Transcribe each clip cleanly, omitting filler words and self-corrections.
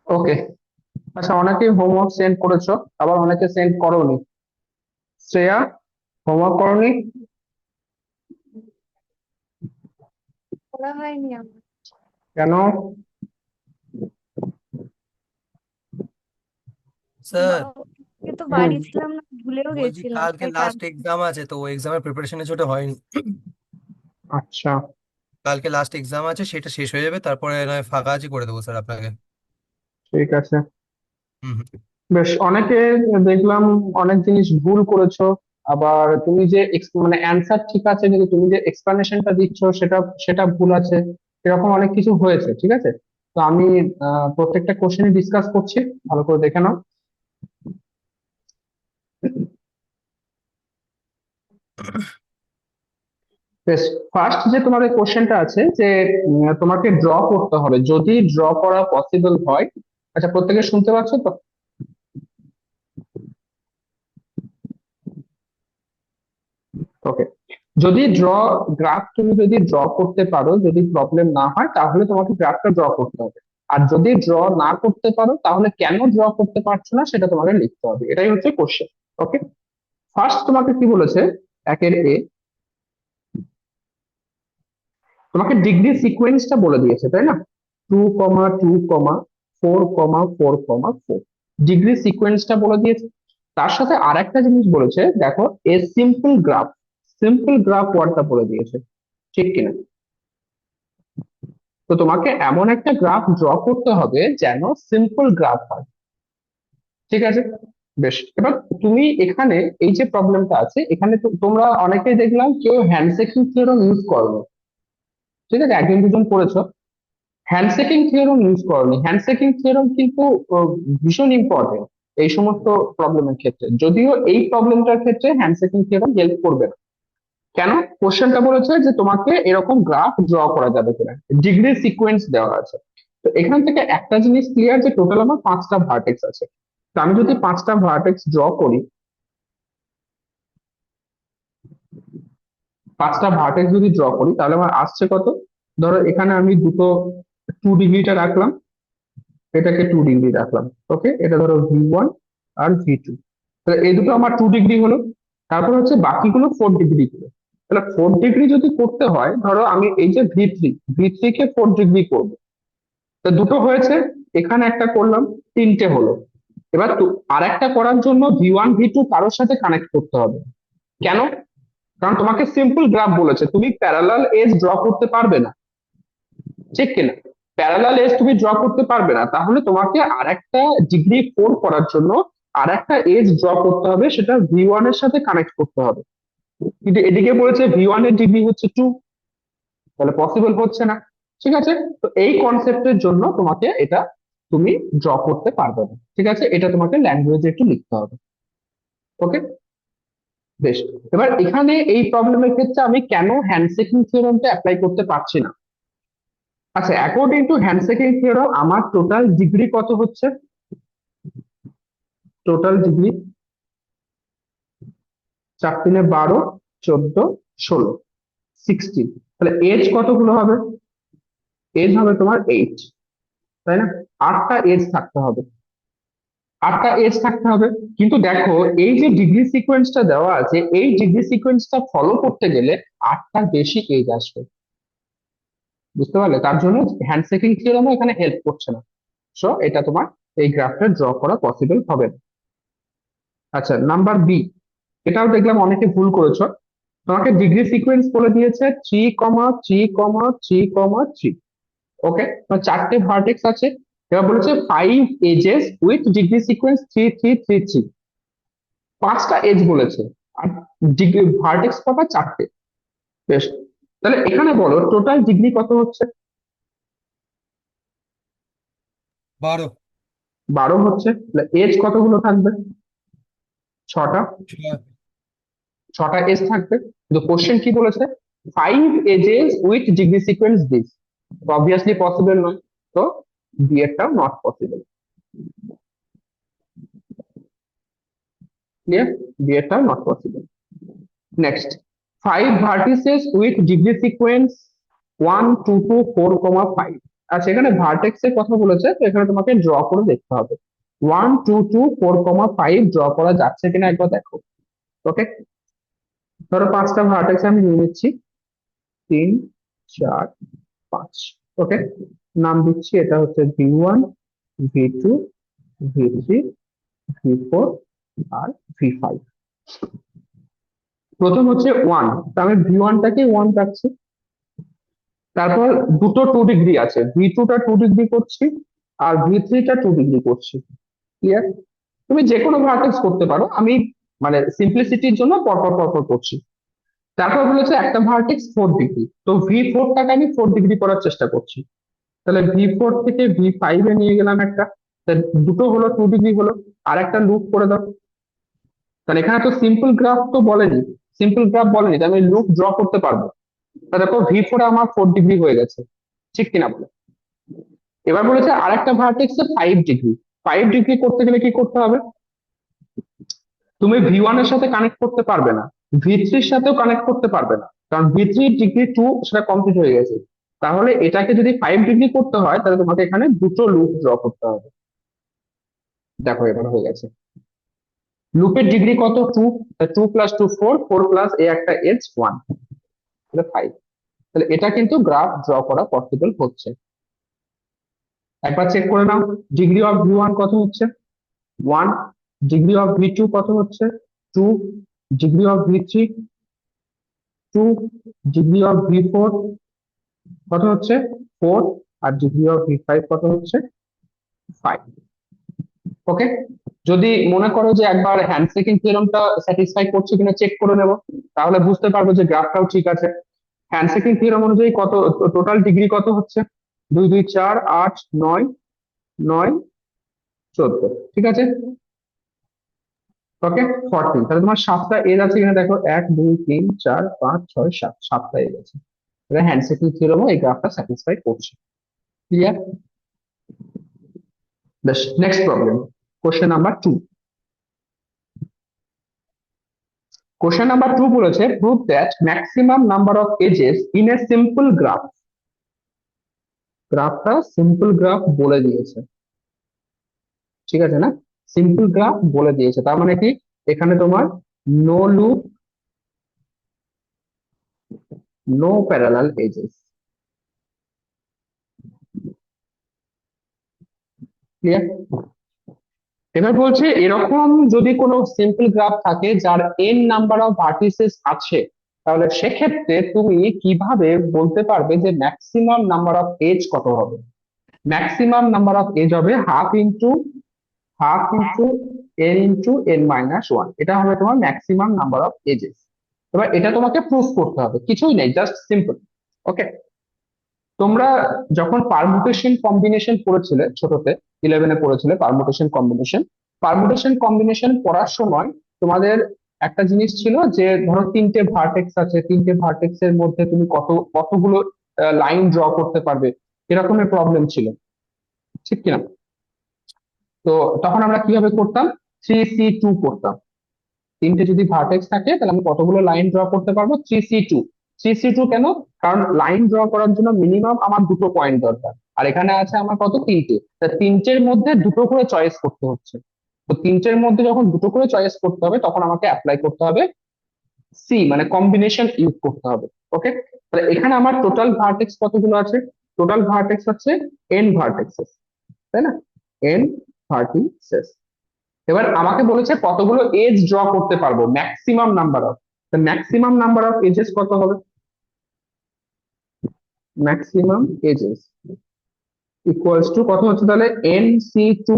ওকে। আচ্ছা, অনেকেই homework send করেছো, আবার অনেকে সেন্ড করোনি। শ্রেয়া, হোমওয়ার্ক করোনি করা হয়নি আমার। কেন? স্যার, কালকে তো হুম। বাড়ি ছিলাম না, ভুলেও বলছি গেছিলাম কালকে তাই লাস্ট এক্সাম আছে, তো এক্সামের প্রিপারেশনের ছোট হয়নি। আচ্ছা, কালকে লাস্ট এক্সাম আছে, সেটা শেষ হয়ে যাবে, তারপরে নয় ফাঁকা আছে করে দেবো স্যার আপনাকে। ঠিক আছে। হুম হুম। বেশ, অনেকে দেখলাম অনেক জিনিস ভুল করেছো। আবার তুমি যে মানে অ্যান্সার ঠিক আছে, কিন্তু তুমি যে এক্সপ্লানেশনটা দিচ্ছ সেটা সেটা ভুল আছে। এরকম অনেক কিছু হয়েছে, ঠিক আছে। তো আমি প্রত্যেকটা কোশ্চেন ডিসকাস করছি, ভালো করে দেখে নাও। বেশ, ফার্স্ট যে তোমাদের কোশ্চেনটা আছে যে তোমাকে ড্র করতে হবে, যদি ড্র করা পসিবল হয়। আচ্ছা, প্রত্যেকে শুনতে পাচ্ছ তো? ওকে। যদি গ্রাফ তুমি যদি ড্র করতে পারো, যদি প্রবলেম না হয়, তাহলে তোমাকে গ্রাফটা ড্র করতে হবে। আর যদি ড্র না করতে পারো, তাহলে কেন ড্র করতে পারছো না সেটা তোমাকে লিখতে হবে। এটাই হচ্ছে কোশ্চেন। ওকে। ফার্স্ট তোমাকে কি বলেছে? একের এ, তোমাকে ডিগ্রি সিকোয়েন্সটা বলে দিয়েছে, তাই না? 2,2,4,4,4 ডিগ্রি সিকোয়েন্সটা বলে দিয়েছে। তার সাথে আর একটা জিনিস বলেছে, দেখো, এ সিম্পল গ্রাফ। সিম্পল গ্রাফ ওয়ার্ডটা বলে দিয়েছে, ঠিক কিনা? তো তোমাকে এমন একটা গ্রাফ ড্র করতে হবে যেন সিম্পল গ্রাফ হয়, ঠিক আছে। বেশ, এবার তুমি এখানে এই যে প্রবলেমটা আছে, এখানে তোমরা অনেকেই দেখলাম কেউ হ্যান্ডশেকিং থিওরেম ইউজ করো, ঠিক আছে, একজন দুজন করেছো। হ্যান্ডশেকিং থিওরেম ইউজ করোনি। হ্যান্ডশেকিং থিওরেম কিন্তু ভীষণ ইম্পর্টেন্ট এই সমস্ত প্রবলেমের ক্ষেত্রে, যদিও এই প্রবলেমটার ক্ষেত্রে হ্যান্ডশেকিং থিওরেম হেল্প করবে না। কেন? কোশ্চেনটা বলেছে যে তোমাকে এরকম গ্রাফ ড্র করা যাবে কিনা, ডিগ্রি সিকোয়েন্স দেওয়া আছে। তো এখান থেকে একটা জিনিস ক্লিয়ার যে টোটাল আমার 5টা ভার্টেক্স আছে। তো আমি যদি 5টা ভার্টেক্স ড্র করি, 5টা ভার্টেক্স যদি ড্র করি, তাহলে আমার আসছে কত? ধরো এখানে আমি দুটো 2 ডিগ্রিটা রাখলাম, এটাকে 2 ডিগ্রি রাখলাম। ওকে, এটা ধরো V1 আর V2। তাহলে এই দুটো আমার 2 ডিগ্রি হলো। তারপর হচ্ছে বাকিগুলো 4 ডিগ্রি করে। তাহলে 4 ডিগ্রি যদি করতে হয়, ধরো আমি এই যে V3 কে 4 ডিগ্রি করবো। তো দুটো হয়েছে, এখানে একটা করলাম, তিনটে হলো। এবার আর একটা করার জন্য V1 V2 কারোর সাথে কানেক্ট করতে হবে। কেন? কারণ তোমাকে সিম্পল গ্রাফ বলেছে, তুমি প্যারালাল এজ ড্র করতে পারবে না, ঠিক কিনা? প্যারালাল এজ তুমি ড্র করতে পারবে না, তাহলে তোমাকে আর একটা ডিগ্রি 4 করার জন্য আর একটা এজ ড্র করতে হবে, সেটা V1 এর সাথে কানেক্ট করতে হবে। কিন্তু এদিকে বলেছে V1 এর ডিগ্রি হচ্ছে 2, তাহলে পসিবল হচ্ছে না। ঠিক আছে। তো এই কনসেপ্টের জন্য তোমাকে এটা তুমি ড্র করতে পারবে না, ঠিক আছে, এটা তোমাকে ল্যাঙ্গুয়েজে একটু লিখতে হবে। ওকে। বেশ, এবার এখানে এই প্রবলেমের ক্ষেত্রে আমি কেন হ্যান্ডশেকিং থিওরেমটা অ্যাপ্লাই করতে পারছি না? আচ্ছা, অ্যাকর্ডিং টু হ্যান্ডশেকিং থিওরেম আমার টোটাল ডিগ্রি কত হচ্ছে? Total degree 4 × 3 = 12, 14, 16, 16। তাহলে এজ কতগুলো হবে? এজ হবে তোমার 8, তাই না? 8টা এজ থাকতে হবে। 8টা এজ থাকতে হবে। কিন্তু দেখো, এই যে ডিগ্রি সিকোয়েন্সটা দেওয়া আছে, এই ডিগ্রি সিকোয়েন্সটা ফলো করতে গেলে 8টার বেশি এজ আসবে, বুঝতে পারলে? তার জন্য হ্যান্ডশেকিং থিওরেমও এখানে হেল্প করছে না। সো এটা তোমার এই গ্রাফটা ড্র করা পসিবল হবে না। আচ্ছা, নাম্বার বি, এটাও দেখলাম অনেকে ভুল করেছো। তোমাকে ডিগ্রি সিকোয়েন্স বলে দিয়েছে 3,3,3,3। ওকে, তোমার 4টে ভার্টেক্স আছে। এবার বলেছে 5 এজেস উইথ ডিগ্রি সিকোয়েন্স 3,3,3,3। 5টা এজ বলেছে, আর ডিগ্রি ভার্টেক্স কটা? 4টে। বেশ, তাহলে এখানে বলো টোটাল ডিগ্রি কত হচ্ছে? 12। 12 হচ্ছে। তাহলে এজ কতগুলো থাকবে? 6টা। 6। 6টা এজ থাকবে। কিন্তু কোশ্চেন কি বলেছে? 5 edges with degree sequence this. Obviously possible নয়। তো বি এরটাও নট পসিবল। ক্লিয়ার? বি এরটাও not possible. Next, 5 vertices with degree sequence 1, 2, 2, 4, 5। আচ্ছা, এখানে ভার্টেক্স এর কথা বলেছে, তো এখানে তোমাকে ড্র করে দেখতে হবে। 1 2 2 4 5 ড্র করা যাচ্ছে কিনা একবার দেখো। ওকে, ধরো 5টা ভার্টেক্স আমি নিয়ে নিচ্ছি, 3 4 5। ওকে, নাম দিচ্ছি, এটা হচ্ছে V1, V2, V3, V4 আর V5। প্রথম হচ্ছে 1, তো আমি V1টাকে 1 রাখছি। তারপর দুটো 2 ডিগ্রি আছে, V2টা 2 ডিগ্রি করছি আর V3টা 2 ডিগ্রি করছি। ক্লিয়ার? তুমি যে কোনো ভার্টেক্স করতে পারো, আমি মানে সিম্পলিসিটির জন্য পরপর পরপর করছি। তারপর বলেছে একটা ভার্টেক্স 4 ডিগ্রি, তো V4টাকে আমি 4 ডিগ্রি করার চেষ্টা করছি। তাহলে V4 থেকে V5 এ নিয়ে গেলাম একটা, তা দুটো হলো 2 ডিগ্রি হলো। আর একটা লুপ করে দাও। তাহলে এখানে তো সিম্পল গ্রাফ তো বলেনি, সিম্পল গ্রাফ বলেনি, তাহলে আমি লুপ ড্র করতে পারবো। তা দেখো V4 আমার 4 ডিগ্রি হয়ে গেছে, ঠিক কিনা বলো? এবার বলেছে আরেকটা ভার্টেক্স 5 ডিগ্রি। 5 ডিগ্রি করতে গেলে কি করতে হবে? তুমি V1 এর সাথে কানেক্ট করতে পারবে না, V3 এর সাথেও কানেক্ট করতে পারবে না, কারণ V3 ডিগ্রি 2 সেটা কমপ্লিট হয়ে গেছে। তাহলে এটাকে যদি 5 ডিগ্রি করতে হয়, তাহলে তোমাকে এখানে দুটো লুপ ড্র করতে হবে। দেখো এবার হয়ে গেছে। লুপের ডিগ্রি কত? 2, 2 + 2 4, 4 প্লাস এ একটা এজ 1, তাহলে 5। তাহলে এটা কিন্তু গ্রাফ ড্র করা পসিবল হচ্ছে। একবার চেক করে নাও, ডিগ্রি অফ V1 কত হচ্ছে? 1। ডিগ্রি অফ V2 কত হচ্ছে? 2। Degree of V3 2। Degree of V4 কত হচ্ছে? 4। আর ডিগ্রি অফ V5 কত হচ্ছে? 5। ওকে, যদি মনে করো যে একবার হ্যান্ডশেকিং থিওরেমটা স্যাটিসফাই করছে কিনা চেক করে নেবো, তাহলে বুঝতে পারবো যে গ্রাফটাও ঠিক আছে। হ্যান্ডশেকিং থিওরেম অনুযায়ী কত টোটাল ডিগ্রি কত হচ্ছে? 2 2 4 8 9 9 14, ঠিক আছে। ওকে, 14। তাহলে তোমার 7টা এজ আছে কিনা দেখো, 1 2 3 4 5 6 7, 7টা এজ আছে। তাহলে হ্যান্ডশেকিং থিওরেমও এই গ্রাফটা স্যাটিসফাই করছে। ক্লিয়ার? বেশ, next problem, question number 2। Question number 2 বলেছে prove that maximum number of edges in a simple graph. গ্রাফটা সিম্পল গ্রাফ বলে দিয়েছে, ঠিক আছে না? সিম্পল গ্রাফ বলে দিয়েছে, তার মানে কি এখানে তোমার no loop, no parallel edges. Clear? এবার বলছে এরকম যদি কোনো সিম্পল গ্রাফ থাকে যার n নাম্বার অফ ভার্টিসেস আছে, তাহলে সেক্ষেত্রে তুমি কিভাবে বলতে পারবে যে ম্যাক্সিমাম নাম্বার অফ এজ কত হবে? ম্যাক্সিমাম নাম্বার অফ এজ হবে half into n into n - 1, এটা হবে তোমার ম্যাক্সিমাম নাম্বার অফ এজেস। এবার এটা তোমাকে প্রুফ করতে হবে, কিছুই নেই, জাস্ট সিম্পল। ওকে, তোমরা যখন পারমুটেশন কম্বিনেশন পড়েছিলে ছোটতে, 11-এ পড়েছিলে পারমুটেশন কম্বিনেশন। পারমুটেশন কম্বিনেশন পড়ার সময় তোমাদের একটা জিনিস ছিল যে ধরো 3টে ভার্টেক্স আছে, 3টে ভার্টেক্স এর মধ্যে তুমি কতগুলো লাইন ড্র করতে পারবে, এরকমের প্রবলেম ছিল, ঠিক কিনা? তো তখন আমরা কিভাবে করতাম? 3C2 করতাম। 3টে যদি ভার্টেক্স থাকে তাহলে আমি কতগুলো লাইন ড্র করতে পারবো? 3C2। 3C2 কেন? কারণ লাইন ড্র করার জন্য মিনিমাম আমার দুটো পয়েন্ট দরকার, আর এখানে আছে আমার কত? 3টে। তা 3টের মধ্যে দুটো করে চয়েস করতে হচ্ছে। তো 3টের মধ্যে যখন দুটো করে চয়েস করতে হবে, তখন আমাকে অ্যাপ্লাই করতে হবে সি, মানে কম্বিনেশন ইউজ করতে হবে। ওকে, তাহলে এখানে আমার টোটাল ভার্টেক্স কতগুলো আছে? টোটাল ভার্টেক্স হচ্ছে n ভার্টেক্সেস, তাই না? n vertices. এবার আমাকে বলেছে কতগুলো এজ ড্র করতে পারবো, maximum number of. Maximum number of edges কত হবে? ম্যাক্সিমাম এজেস ইকুয়ালস টু কত হচ্ছে তাহলে? NC2,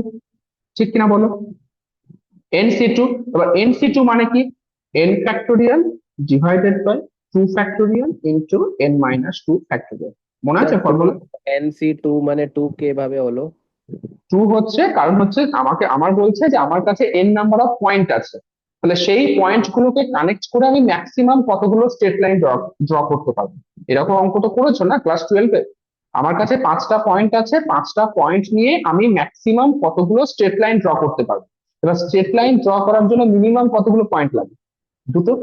ঠিক কিনা বলো? NC2। এবার NC2 মানে কি? n factorial divided by 2 factorial into n - 2 factorial. মনে আছে স্যার টু ফর্মুলা? NC2 মানে 2 কিভাবে হলো? 2 হচ্ছে কারণ হচ্ছে আমার বলছে যে আমার কাছে n নাম্বার অফ পয়েন্ট আছে, তাহলে সেই পয়েন্ট গুলোকে কানেক্ট করে আমি ম্যাক্সিমাম কতগুলো স্ট্রেট লাইন ড্র করতে পারবো। এরকম অঙ্ক তো করেছো না ক্লাস 12-এ? আমার কাছে 5টা পয়েন্ট আছে, 5টা পয়েন্ট নিয়ে আমি ম্যাক্সিমাম কতগুলো স্ট্রেট লাইন ড্র করতে পারবো। এবার স্ট্রেট লাইন ড্র করার জন্য মিনিমাম কতগুলো পয়েন্ট লাগে? দুটো,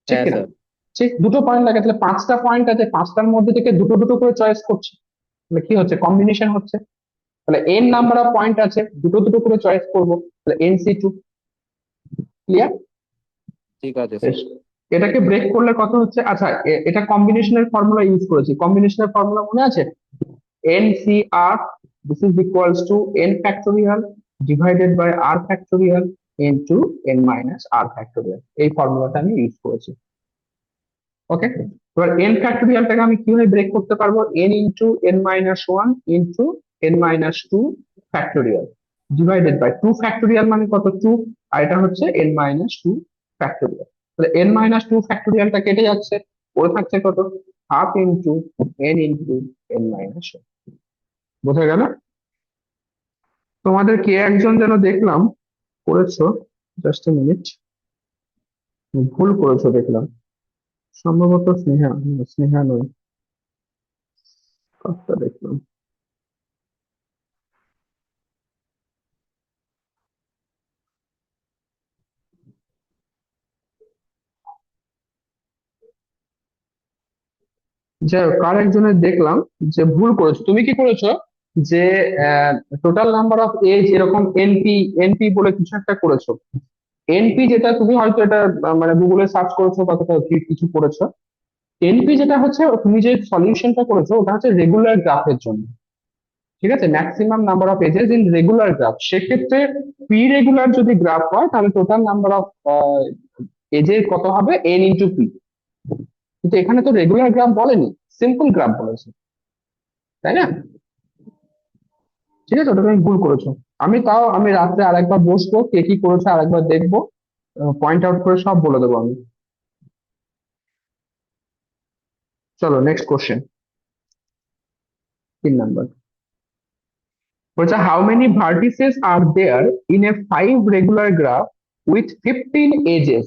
ঠিক হ্যাঁ কিনা? স্যার। ঠিক, দুটো পয়েন্ট লাগে। তাহলে 5টা পয়েন্ট আছে, 5টার মধ্যে থেকে দুটো দুটো করে চয়েস করছি। তাহলে কি হচ্ছে, কম্বিনেশন হচ্ছে। তাহলে এন নাম্বার অফ পয়েন্ট আছে, দুটো দুটো করে চয়েস করবো, তাহলে NC2। ক্লিয়ার? ঠিক আছে বেশ। স্যার। এটাকে ব্রেক করলে কত হচ্ছে, আচ্ছা এটা কম্বিনেশনের ফর্মুলা ইউজ করেছি, কম্বিনেশনের ফর্মুলা মনে আছে? NCR, this is equals to n factorial divided by r factorial into n minus r factorial, এই ফর্মুলাটা আমি ইউজ করেছি। ওকে, এবার n ফ্যাক্টোরিয়ালটাকে আমি কিভাবে ব্রেক করতে পারবো, n into n minus one into n minus two factorial divided by two factorial মানে কত, টু, আর এটা হচ্ছে n মাইনাস টু ফ্যাক্টোরিয়াল। তাহলে n মাইনাস টু ফ্যাক্টোরিয়ালটা কেটে যাচ্ছে, পড়ে থাকছে কত, half into n into n minus one. বোঝা গেল? তোমাদের কে একজন যেন দেখলাম করেছো, জাস্ট মিনিট, ভুল করেছো দেখলাম, সম্ভবত স্নেহা, স্নেহা নয়, কাজটা দেখলাম। যাই হোক, কার একজনের দেখলাম যে ভুল করেছো, তুমি কি করেছো, যে টোটাল নাম্বার অফ এজ এরকম এনপি, এনপি বলে কিছু একটা করেছো। এনপি যেটা তুমি হয়তো এটা মানে গুগলে সার্চ করেছো বা কোথাও কিছু করেছো। এনপি যেটা হচ্ছে, তুমি যে সলিউশনটা করেছো ওটা হচ্ছে রেগুলার গ্রাফের জন্য, ঠিক আছে, maximum number of edges in regular graph. সেক্ষেত্রে পি রেগুলার যদি গ্রাফ হয় তাহলে টোটাল নাম্বার অফ এজের কত হবে, এন ইন্টু পি। কিন্তু এখানে তো রেগুলার গ্রাফ বলেনি, সিম্পল গ্রাফ বলেছে, তাই না? ঠিক আছে, ওটা তুমি ভুল করেছো। আমি রাত্রে আরেকবার বসবো, কে কি করেছে আরেকবার দেখবো, পয়েন্ট আউট করে সব বলে দেবো আমি। চলো নেক্সট কোশ্চেন, 3 নাম্বার। বলছে how many vertices are there in a 5 regular graph with 15 edges.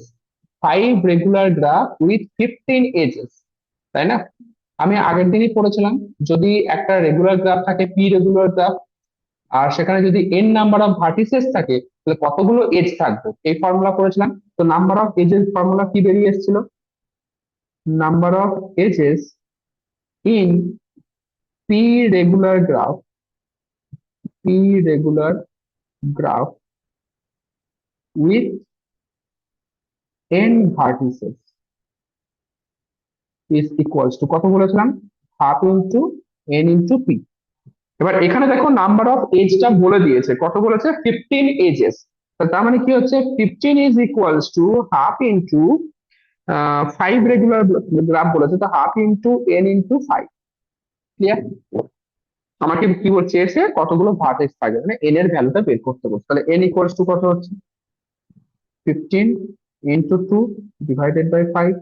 5 regular graph with 15 edges, তাই না? আমি আগের দিনই পড়েছিলাম, যদি একটা রেগুলার গ্রাফ থাকে, পি রেগুলার গ্রাফ, আর সেখানে যদি এন নাম্বার অফ ভার্টিসেস থাকে তাহলে কতগুলো এজ থাকবে, এই ফর্মুলা করেছিলাম। তো নাম্বার অফ এজেস ফর্মুলা কি বেরিয়ে এসেছিল, number of edges in P regular graph, P regular graph with N vertices is equals to কত বলেছিলাম, half into N into P. এবার এখানে দেখো নাম্বার অফ এজটা বলে দিয়েছে, কত বলেছে, 15 এজেস। তার মানে কি হচ্ছে, 15 is equals to half into 5 regular graph বলেছে, তো half into N into 5। Clear? আমাকে কি বলছে, এসে কতগুলো ভার্টেক্স থাকবে, মানে এন এর ভ্যালুটা বের করতে বলছে। তাহলে এন ইকুয়ালস টু কত হচ্ছে, 15 ইন্টু 2 ডিভাইডেড বাই 5,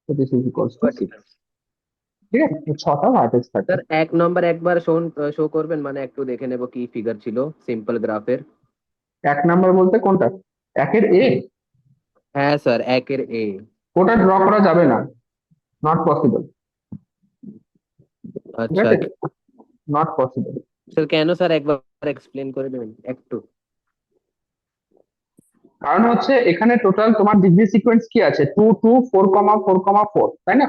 তো দিস ইজ ইকুয়ালস টু 6। ঠিক আছে, তো 6টা ভার্টেক্স থাকবে। স্যার এক নম্বর একবার শো করবেন, মানে একটু দেখে নেব কি ফিগার ছিল সিম্পল গ্রাফের। 1 নাম্বার বলতে কোনটা, একের এ? হ্যাঁ স্যার, একের এ। ওটা ড্র করা যাবে না, নট পসিবল। ঠিক আচ্ছা। আছে, নট পসিবল। স্যার কেন স্যার, একবার এক্সপ্লেন করে দেবেন একটু? কারণ হচ্ছে এখানে টোটাল তোমার ডিগ্রি সিকোয়েন্স কি আছে, 2 2 4 4 তাই না?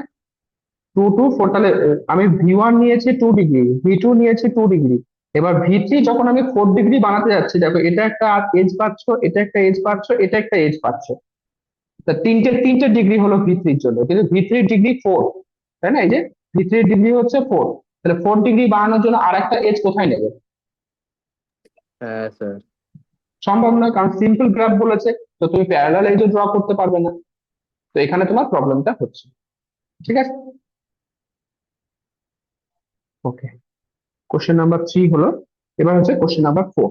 2 2 4, তাহলে আমি V1 নিয়েছি 2 ডিগ্রি, V2 নিয়েছি 2 ডিগ্রি, এবার V3 যখন আমি 4 ডিগ্রি বানাতে যাচ্ছি, দেখো এটা একটা এজ পাচ্ছ, এটা একটা এজ পাচ্ছ, এটা একটা এজ পাচ্ছ। তা তিনটে তিনটে ডিগ্রি হলো V3 এর জন্য, কিন্তু V3 ডিগ্রি 4, তাই না? এই যে V3 ডিগ্রি হচ্ছে 4, তাহলে 4 ডিগ্রি বানানোর জন্য আর একটা এজ কোথায় নেবে? হ্যাঁ স্যার। সম্ভব নয়, কারণ সিম্পল গ্রাফ বলেছে, তো তুমি প্যারালাল এজও ড্র করতে পারবে না। তো এখানে তোমার প্রবলেমটা হচ্ছে। ঠিক আছে, ওকে। কোশ্চেন নাম্বার 3 হলো, এবার হচ্ছে কোশ্চেন নাম্বার 4।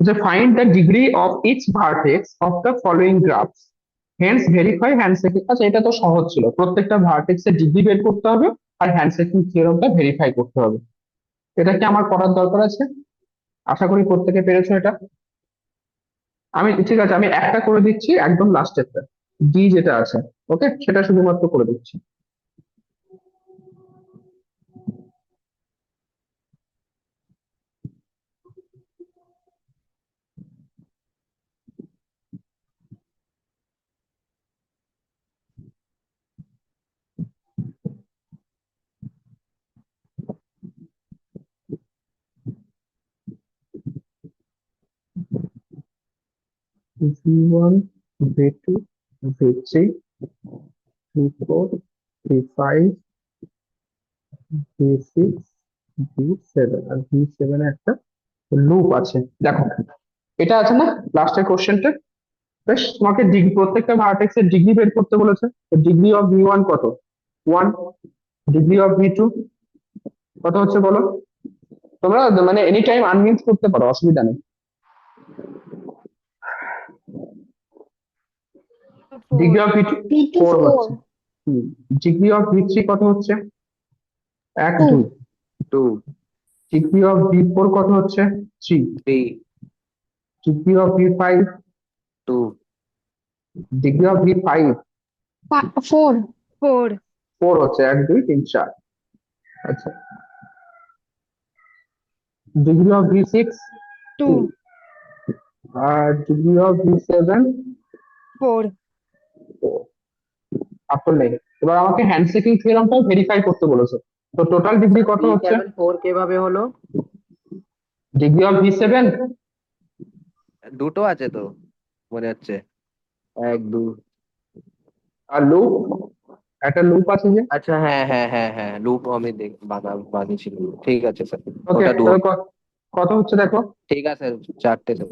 যে find the degree of each vertex of the following graphs, hence verify handshaking. আচ্ছা, এটা তো সহজ ছিল, প্রত্যেকটা ভার্টেক্স এর ডিগ্রি বের করতে হবে আর হ্যান্ডশেকিং থিওরেমটা ভেরিফাই করতে হবে। এটা কি আমার করার দরকার আছে? আশা করি প্রত্যেকে পেরেছো এটা। ঠিক আছে, আমি একটা করে দিচ্ছি, একদম লাস্টেরটা, ডি যেটা আছে, ওকে, সেটা শুধুমাত্র করে দিচ্ছি। V1, V2, V3, V4, V5, V6, V7 আর V7 এ একটা লুপ আছে। দেখো এটা আছে না লাস্টের কোশ্চেনটা, বেশ তোমাকে ডিগ্রি প্রত্যেকটা ভার্টেক্সের ডিগ্রি বের করতে বলেছে। ডিগ্রি অফ V1 কত? 1। ডিগ্রি অফ V2 কত হচ্ছে বলো? তোমরা মানে এনি টাইম আনমিউট করতে পারো, অসুবিধা নেই। ডিগ্রি অফ V2 V2 4 4 হচ্ছে। ডিগ্রি অফ V3 কত হচ্ছে? 1 2 2। 2 ডিগ্রি অফ V4 কত হচ্ছে? 3। 3 degree of V5, 2 degree of V5 4 4 4 হচ্ছে, 1 2 3 4। আচ্ছা, ডিগ্রি অফ V6 2 2 আর ডিগ্রি অফ V7 4 আসল নেই। এবার আমাকে হ্যান্ডশেকিং থিওরামটাও ভেরিফাই করতে বলেছে। তো টোটাল ডিগ্রি কত হচ্ছে? V7 4 কিভাবে হলো? ডিগ্রি অফ V7 দুটো আছে তো মনে হচ্ছে, 1 2। আর লুপ, একটা লুপ আছে যে। আচ্ছা, হ্যাঁ হ্যাঁ হ্যাঁ হ্যাঁ, লুপ আমি বানিয়েছিল। ঠিক আছে স্যার, ওকে, ওটা তাহলে কত হচ্ছে দেখো? ঠিক আছে, 4টে স্যার।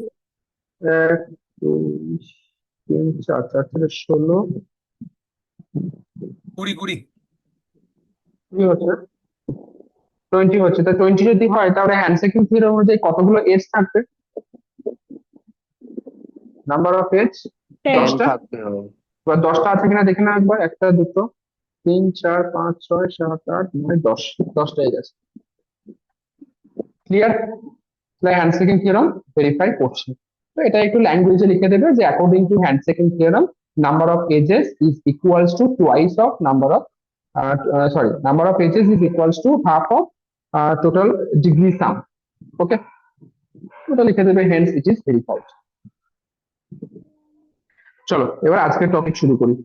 1 2 3 4, 4 থেকে 16, 20 20। কি হচ্ছে? 20 হচ্ছে। তা 20 যদি হয় তাহলে হ্যান্ডশেকিং থিওরাম অনুযায়ী কতগুলো এজ থাকবে? নাম্বার অফ এজ 10 10 10টা। থাকতে হবে। এবার 10টা আছে কিনা দেখে নাও একবার। 1 2 3 4 5 6 7 8 9 10, 10টা এজ আছে। ক্লিয়ার? তাহলে হ্যান্ডশেকিং থিওরাম ভেরিফাই করছে। তো এটা একটু ল্যাঙ্গুয়েজে লিখে দেবে যে according to handshaking theorem number of edges is equals to twice of number of number of edges is equals to half of total degree sum. Okay, ওটা লিখে দেবে, হেন্স ইট ইজ ভেরিফাইড। চলো এবার আজকের টপিক শুরু করি।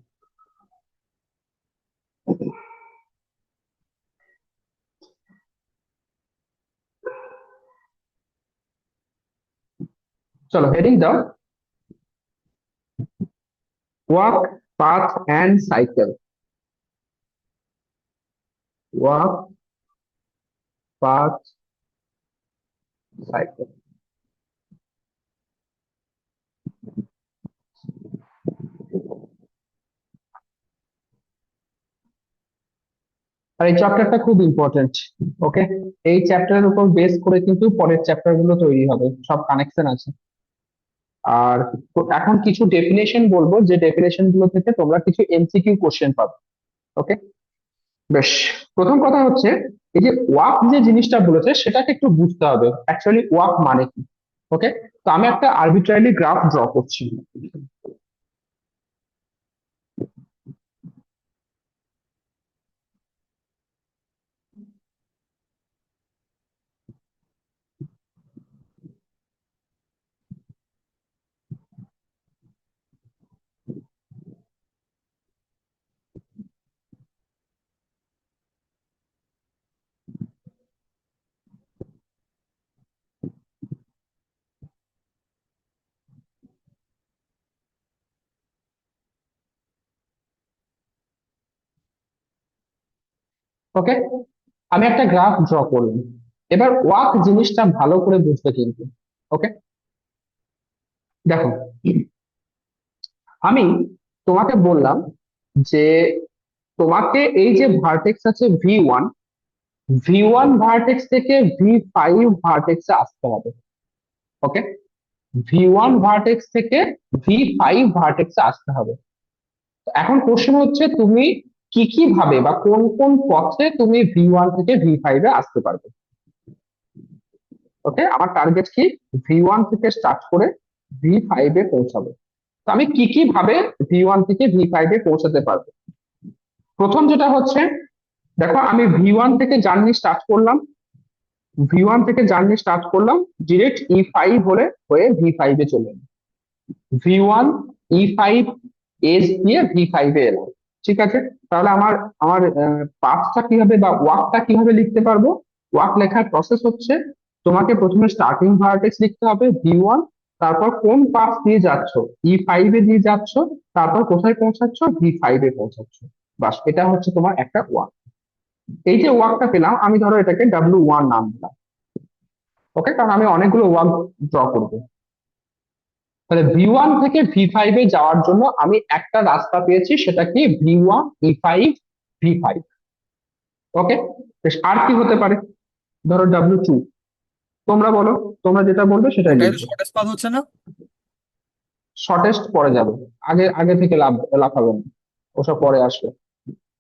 চলো heading দাও, walk, path and cycle. Walk, path, cycle. আর এই চ্যাপ্টারটা খুব ইম্পর্টেন্ট। ওকে, এই চ্যাপ্টারের উপর বেস করে কিন্তু পরের চ্যাপ্টার গুলো তৈরি হবে, সব কানেকশন আছে। আর এখন কিছু ডেফিনেশন বলবো, যে ডেফিনেশন গুলো থেকে তোমরা কিছু এমসিকিউ কোশ্চেন পাবে। ওকে, বেশ। প্রথম কথা হচ্ছে, এই যে ওয়াক যে জিনিসটা বলেছে সেটাকে একটু বুঝতে হবে অ্যাকচুয়ালি ওয়াক মানে কি। ওকে, তো আমি একটা আরবিট্রারিলি গ্রাফ ড্র করছি। ওকে, আমি একটা গ্রাফ ড্র করলাম। এবার ওয়াক জিনিসটা ভালো করে বুঝবে কিন্তু। ওকে, দেখো আমি তোমাকে বললাম যে তোমাকে এই যে ভার্টেক্স আছে V1, V1 ভার্টেক্স থেকে V5 ভার্টেক্সে আসতে হবে। ওকে, V1 ভার্টেক্স থেকে V5 ভার্টেক্সে আসতে হবে। তো এখন কোশ্চেন হচ্ছে তুমি কি কি ভাবে বা কোন কোন পথে তুমি V1 থেকে V5 এ আসতে পারবে। ওকে, আমার টার্গেট কি V1 থেকে স্টার্ট করে V5 এ পৌঁছাবো। তো আমি কি কি ভাবে V1 থেকে V5 এ পৌঁছাতে পারবো? প্রথম যেটা হচ্ছে, দেখো আমি V1 থেকে জার্নি স্টার্ট করলাম, V1 থেকে জার্নি স্টার্ট করলাম, ডিরেক্ট E5 হয়ে V5 এ চলে এলাম। V1 E5 এজ দিয়ে V5 এ এলাম। ঠিক আছে, তাহলে আমার আমার পাথটা কিভাবে বা ওয়াকটা কিভাবে লিখতে পারবো? ওয়াক লেখার প্রসেস হচ্ছে, তোমাকে প্রথমে স্টার্টিং ভার্টেক্স লিখতে হবে V1, তারপর কোন পাথ দিয়ে যাচ্ছ, E5 এ দিয়ে যাচ্ছ, তারপর কোথায় পৌঁছাচ্ছ, V5 এ পৌঁছাচ্ছ। বাস, এটা হচ্ছে তোমার একটা ওয়াক। এই যে ওয়াকটা পেলাম, আমি ধরো এটাকে W1 নাম দিলাম। ওকে, কারণ আমি অনেকগুলো ওয়াক ড্র করবো। তাহলে V1 থেকে V5 এ যাওয়ার জন্য আমি একটা রাস্তা পেয়েছি, সেটা কি V1 E5 V5। ওকে, বেশ, আর কি হতে পারে? ধরো W2, তোমরা বলো, তোমরা যেটা বলবে সেটাই ওটাই তো লিখবে। শর্টেস্ট পাথ হচ্ছে না? শর্টেস্ট পরে যাবে, আগে আগে থেকে লাফাবে না, ওসব পরে আসবে।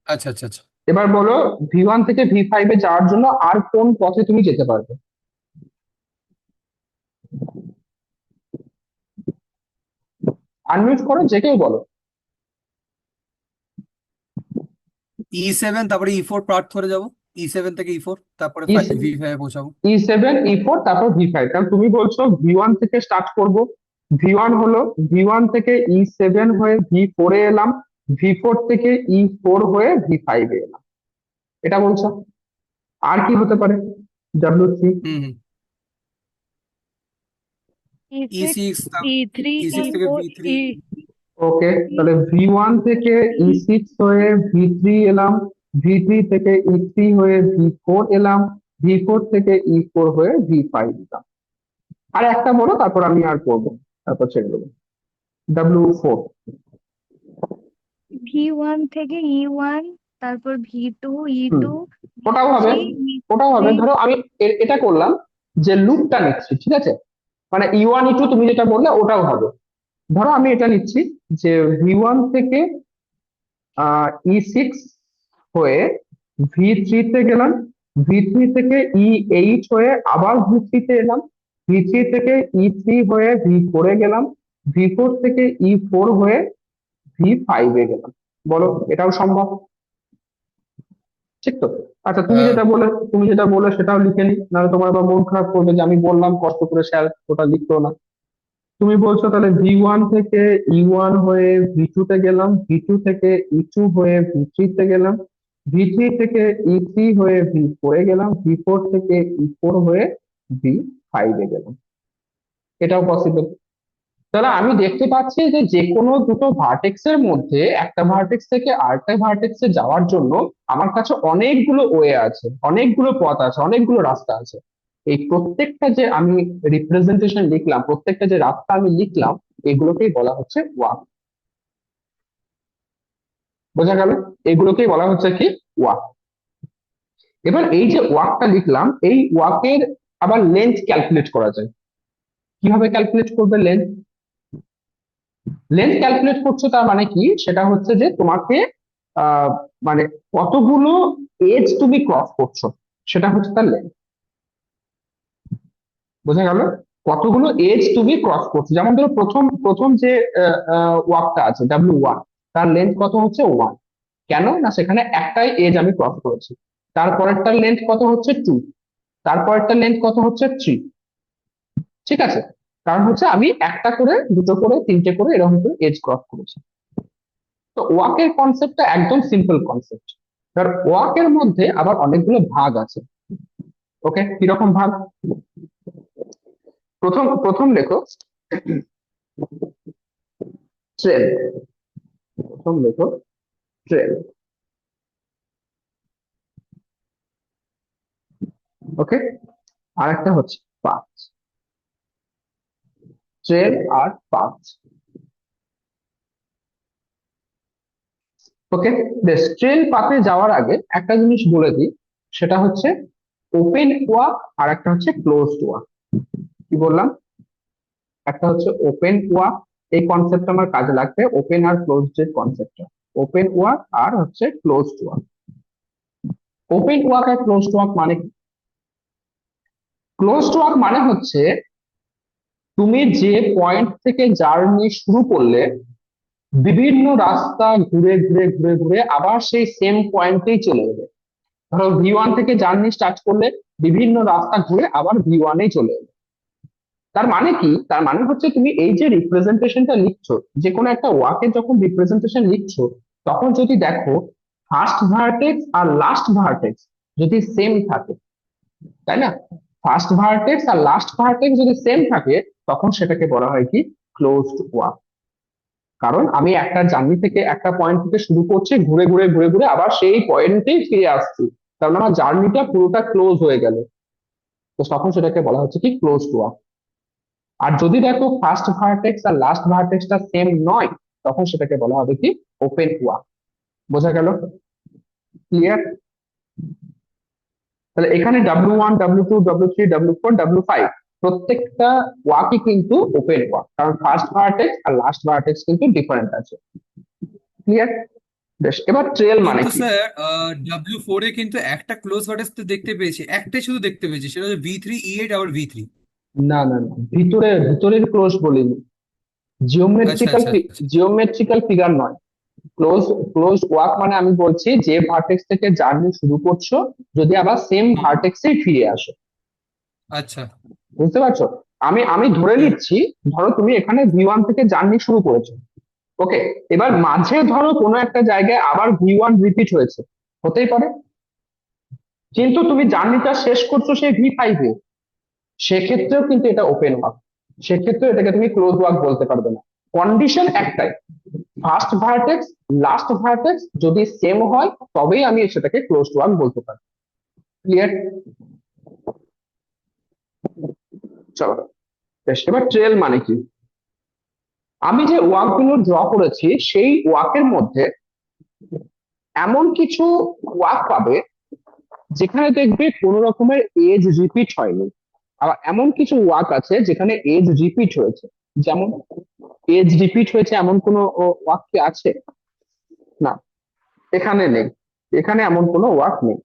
আচ্ছা আচ্ছা আচ্ছা। এবার বলো, V1 থেকে V5 এ যাওয়ার জন্য আর কোন পথে তুমি যেতে পারবে? আনমিউট করো, যে কেউ বলো। E7 তারপরে E4 পার্ট ধরে যাবো, E7 থেকে E4 তারপরে V5 এ পৌঁছাবো। E7 E4 তারপর V5, কারণ তুমি বলছো V1 থেকে স্টার্ট করব। V1 হলো, V1 থেকে E7 হয়ে V4 এ এলাম, V4 থেকে E4 হয়ে V5 এ এলাম, এটা বলছো। আর কি হতে পারে? W3। হুম হুম। E6 E6 E3 E6 থেকে E4 V3। ওকে, তাহলে V1 থেকে E6 হয়ে V3 এলাম, V3 থেকে E3 হয়ে V4 এলাম, V4 থেকে E4 হয়ে V5 এলাম। আর একটা বলো, তারপর আমি আর করবো, তারপর ছেড়ে দেবো। W4। V1 থেকে E1, তারপর V2 হুম, E2 ওটাও হবে, V3 ওটাও হবে। V3 ধরো আমি এটা করলাম যে লুপটা নিচ্ছি, ঠিক আছে, মানে E1 E2 তুমি যেটা বললে ওটাও হবে। ধরো আমি এটা নিচ্ছি যে V1 থেকে E6 হয়ে V3 তে গেলাম, V3 থেকে E8 হয়ে আবার V3 তে এলাম, V3 থেকে E3 হয়ে V4 এ গেলাম, V4 থেকে E4 হয়ে V5 এ গেলাম। বলো, এটাও সম্ভব, ঠিক তো? আচ্ছা, হ্যাঁ। তুমি যেটা বলে সেটাও লিখে নি, নাহলে তোমার আবার মন খারাপ করবে যে আমি বললাম কষ্ট করে, স্যার ওটা লিখতো না। তুমি বলছো তাহলে V1 থেকে E1 হয়ে V2 তে গেলাম, V2 থেকে E2 হয়ে V3 তে গেলাম, V3 থেকে E3 হয়ে V4 এ গেলাম, V4 থেকে E4 হয়ে V5 এ গেলাম, এটাও পসিবল। তাহলে আমি দেখতে পাচ্ছি যে যে কোনো দুটো ভার্টেক্স এর মধ্যে একটা ভার্টেক্স থেকে আরেকটা ভার্টেক্সে যাওয়ার জন্য আমার কাছে অনেকগুলো ওয়ে আছে, অনেকগুলো পথ আছে, অনেকগুলো রাস্তা আছে। এই প্রত্যেকটা যে আমি রিপ্রেজেন্টেশন লিখলাম, প্রত্যেকটা যে রাস্তা আমি লিখলাম, এগুলোকেই বলা হচ্ছে ওয়াক। বোঝা গেল? এগুলোকেই বলা হচ্ছে কি? ওয়াক। এবার এই যে ওয়াকটা লিখলাম, এই ওয়াকের আবার লেন্থ ক্যালকুলেট করা যায়। কিভাবে ক্যালকুলেট করবে লেন্থ? লেন্থ ক্যালকুলেট করছো তার মানে কি, সেটা হচ্ছে যে তোমাকে আহ মানে কতগুলো এজ তুমি ক্রস করছো, সেটা হচ্ছে তার লেন্থ। বোঝা গেল? কতগুলো এজ তুমি ক্রস করছো। যেমন ধরো প্রথম প্রথম যে ওয়াকটা আছে W1, তার লেন্থ কত হচ্ছে 1। কেন না, সেখানে একটাই এজ আমি ক্রস করেছি। তারপরেরটার লেন্থ কত হচ্ছে 2, তারপরেরটার লেন্থ কত হচ্ছে 3। ঠিক আছে, কারণ হচ্ছে আমি একটা করে, দুটো করে, তিনটে করে, এরকম করে এজ ক্রস করেছি। তো ওয়াকের কনসেপ্টটা একদম সিম্পল কনসেপ্ট। এবার ওয়াকের মধ্যে আবার অনেকগুলো ভাগ আছে। ওকে, কিরকম ভাগ? প্রথম প্রথম লেখো ট্রেল। প্রথম লেখো ট্রেল। ওকে, আর একটা হচ্ছে পাথ। ট্রেল আর পাথ। ওকে, বেশ, ট্রেল পাথে যাওয়ার আগে একটা জিনিস বলে দিই, সেটা হচ্ছে ওপেন ওয়াক আর একটা হচ্ছে ক্লোজড ওয়াক। কি বললাম? একটা হচ্ছে ওপেন ওয়াক, এই কনসেপ্ট আমার কাজে লাগবে, ওপেন আর ক্লোজড এর কনসেপ্টটা। ওপেন ওয়াক আর হচ্ছে ক্লোজড ওয়াক। ওপেন ওয়াক আর ক্লোজড ওয়াক মানে কি? ক্লোজড ওয়াক মানে হচ্ছে তুমি যে পয়েন্ট থেকে জার্নি শুরু করলে, বিভিন্ন রাস্তা ঘুরে ঘুরে ঘুরে ঘুরে আবার সেই সেম পয়েন্টেই চলে এলে। ধরো V1 থেকে জার্নি স্টার্ট করলে, বিভিন্ন রাস্তা ঘুরে আবার V1 চলে এলে। তার মানে কি? তার মানে হচ্ছে তুমি এই যে রিপ্রেজেন্টেশনটা লিখছো, যে কোনো একটা ওয়াকের যখন রিপ্রেজেন্টেশন লিখছো, তখন যদি দেখো ফার্স্ট ভার্টেক্স আর লাস্ট ভার্টেক্স যদি সেম থাকে, তাই না? ফার্স্ট ভার্টেক্স আর লাস্ট ভার্টেক্স যদি সেম থাকে তখন সেটাকে বলা হয় কি ক্লোজড ওয়াক। কারণ আমি একটা জার্নি থেকে একটা পয়েন্ট থেকে শুরু করছি, ঘুরে ঘুরে ঘুরে ঘুরে আবার সেই পয়েন্টেই ফিরে আসছি, কারণ আমার জার্নিটা পুরোটা ক্লোজ হয়ে গেল, তো তখন সেটাকে বলা হচ্ছে কি ক্লোজড ওয়াক। আর যদি দেখো ফার্স্ট ভার্টেক্স আর লাস্ট ভার্টেক্সটা সেম নয়, তখন সেটাকে বলা হবে কি ওপেন ওয়াক। বোঝা গেল? ক্লিয়ার? তাহলে এখানে W1 W2 W3 W4 W5 প্রত্যেকটা ওয়াকই কিন্তু ওপেন ওয়াক, কারণ ফার্স্ট ভার্টেক্স আর লাস্ট ভার্টেক্স কিন্তু ডিফারেন্ট আছে। ক্লিয়ার? বেশ, এবার ট্রেল মানে কিন্তু কি? স্যার W4 এ কিন্তু একটা ক্লোজ ভার্টেক্স তো দেখতে পেয়েছি, একটাই শুধু দেখতে পেয়েছি, সেটা হচ্ছে V3 E8 আবার V3। না না না, ভিতরের ক্লোজ বলিনি, আচ্ছা জিওমেট্রিক্যাল আচ্ছা আচ্ছা জিওমেট্রিক্যাল ফিগার নয়। ক্লোজ ক্লোজ ওয়াক মানে আমি বলছি যে ভার্টেক্স থেকে জার্নি শুরু করছো, যদি আবার সেম হুম, ভার্টেক্সেই ফিরে আসো। আচ্ছা। বুঝতে পারছো? আমি ধরে হুম নিচ্ছি, ধরো তুমি এখানে V1 থেকে জার্নি শুরু করেছো, ওকে, এবার মাঝে ধরো কোনো একটা জায়গায় আবার V1 রিপিট হয়েছে, হতেই পারে, কিন্তু তুমি জার্নিটা শেষ করছো সেই V5 এ, সেক্ষেত্রেও কিন্তু এটা ওপেন ওয়াক, সেক্ষেত্রেও এটাকে তুমি ক্লোজ ওয়াক বলতে পারবে না। কন্ডিশন একটাই, ফার্স্ট ভার্টেক্স লাস্ট ভার্টেক্স যদি সেম হয় তবেই আমি সেটাকে ক্লোজ ওয়াক বলতে পারি। ক্লিয়ার? চলো, বেশ, এবার ট্রেল মানে কি? আমি যে ওয়াক গুলো ড্র করেছি সেই ওয়াকের মধ্যে এমন কিছু ওয়াক পাবে যেখানে দেখবে কোন রকমের এজ রিপিট হয়নি, আবার এমন কিছু ওয়াক আছে যেখানে এজ রিপিট হয়েছে। যেমন এজ রিপিট হয়েছে এমন কোন ওয়াক কি আছে? না, এখানে নেই, এখানে এমন কোনো ওয়াক নেই।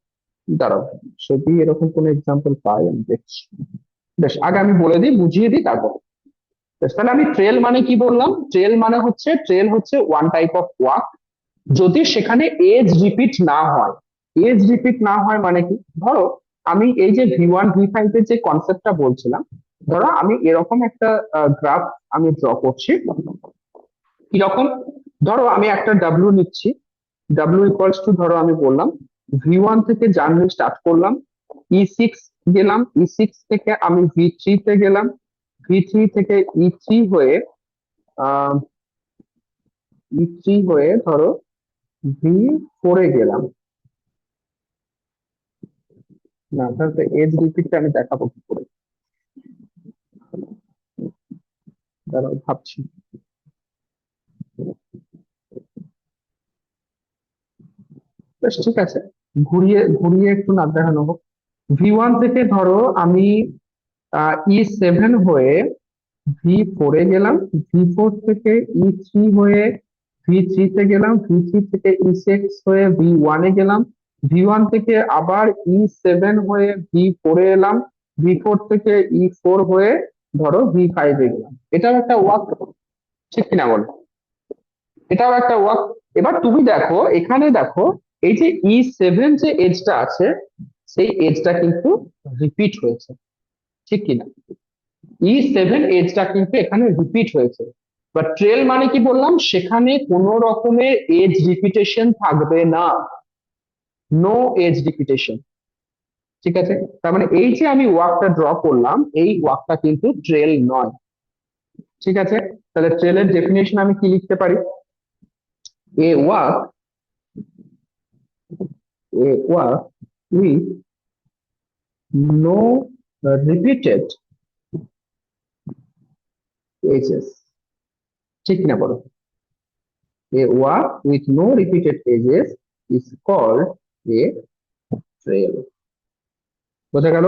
দাঁড়াও, যদি এরকম কোনো এক্সাম্পল পাই আমি দেখছি। বেশ, আগে আমি বলে দিই, বুঝিয়ে দিই, তারপর। বেশ, তাহলে আমি ট্রেল মানে কি বললাম? ট্রেল হচ্ছে ওয়ান টাইপ অফ ওয়াক যদি সেখানে এজ রিপিট না হয়। এজ রিপিট না হয় মানে কি? ধরো আমি এই যে V1 V5 এর যে কনসেপ্টটা বলছিলাম, ধরো আমি এরকম একটা গ্রাফ আমি ড্র করছি। কিরকম? ধরো আমি একটা W নিচ্ছি, W ইকুয়ালস টু, ধরো আমি বললাম V1 থেকে জার্নি স্টার্ট করলাম, E6 গেলাম, E6 থেকে আমি V3 তে গেলাম, V3 থেকে E3 হয়ে আহ E3 হয়ে ধরো V4 এ গেলাম। না, তাহলে এজ রিপিটটা আমি দেখাবো কি করে, দাঁড়াও ভাবছি। বেশ, ঠিক আছে, ঘুরিয়ে ঘুরিয়ে একটু না দেখানো হোক। V1 থেকে ধরো আমি E7 হয়ে V4 এ গেলাম, V4 থেকে E3 হয়ে V3 তে গেলাম, V3 থেকে E6 হয়ে V1 এ গেলাম, V1 থেকে আবার E7 হয়ে V4 এ এলাম, V4 থেকে E4 হয়ে ধরো V5 এ গেলাম। এটাও একটা ওয়াক, ঠিক কিনা বলো? এটাও একটা ওয়াক। এবার তুমি দেখো, এখানে দেখো এই যে E7 যে এজটা আছে, সেই এজটা কিন্তু রিপিট হয়েছে, ঠিক কিনা? E7 এজটা কিন্তু এখানে রিপিট হয়েছে। বা ট্রেল মানে কি বললাম, সেখানে কোনো রকমের এজ রিপিটেশন থাকবে না, নো এজ রিপিটেশন। ঠিক আছে, তার মানে এই যে আমি ওয়াকটা ড্র করলাম, এই ওয়াকটা কিন্তু ট্রেল নয়। ঠিক আছে, তাহলে ট্রেলের ডেফিনেশন আমি কি লিখতে পারি? A walk with no repeated edges, ঠিক না বলো? A walk with no repeated edges is called a trail. বোঝা গেল?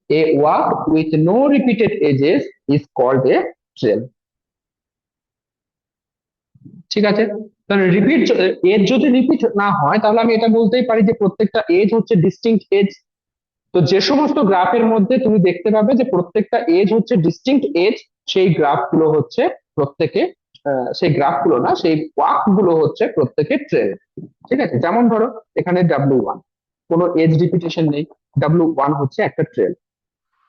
A walk with no repeated edges is called a trail. ঠিক আছে, তাহলে এজ যদি রিপিট না হয় তাহলে আমি এটা বলতেই পারি যে প্রত্যেকটা এজ হচ্ছে ডিস্টিংক্ট এজ। তো যে সমস্ত গ্রাফের মধ্যে তুমি দেখতে পাবে যে প্রত্যেকটা এজ হচ্ছে ডিস্টিংক্ট এজ, সেই গ্রাফগুলো হচ্ছে প্রত্যেকে সেই গ্রাফগুলো না, সেই ওয়াক গুলো হচ্ছে প্রত্যেকে ট্রেল। ঠিক আছে, যেমন ধরো এখানে W1 কোনো এজ রিপিটেশন নেই, W1 হচ্ছে একটা ট্রেল।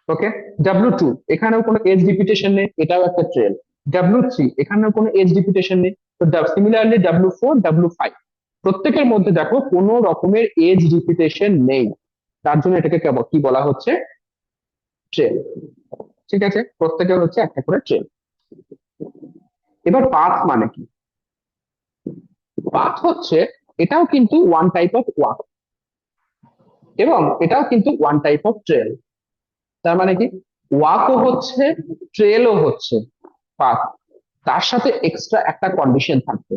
ওকে, W2 এখানেও কোনো এজ রিপিটেশন নেই, এটাও একটা ট্রেল। W3 এখানেও কোনো এজ রিপিটেশন নেই। তো সিমিলারলি W4 W5 প্রত্যেকের মধ্যে দেখো কোনো রকমের এজ রিপিটেশন নেই, তার জন্য এটাকে কি বলা হচ্ছে? ট্রেল। ঠিক আছে, প্রত্যেকের হচ্ছে একটা করে ট্রেল। এবার পাথ মানে কি? পাথ হচ্ছে, এটাও কিন্তু ওয়ান টাইপ অফ ওয়াক, এবং এটাও কিন্তু ওয়ান টাইপ অফ ট্রেল। তার মানে কি, ওয়াকও হচ্ছে, ট্রেলও হচ্ছে পাথ। তার সাথে এক্সট্রা একটা কন্ডিশন থাকবে,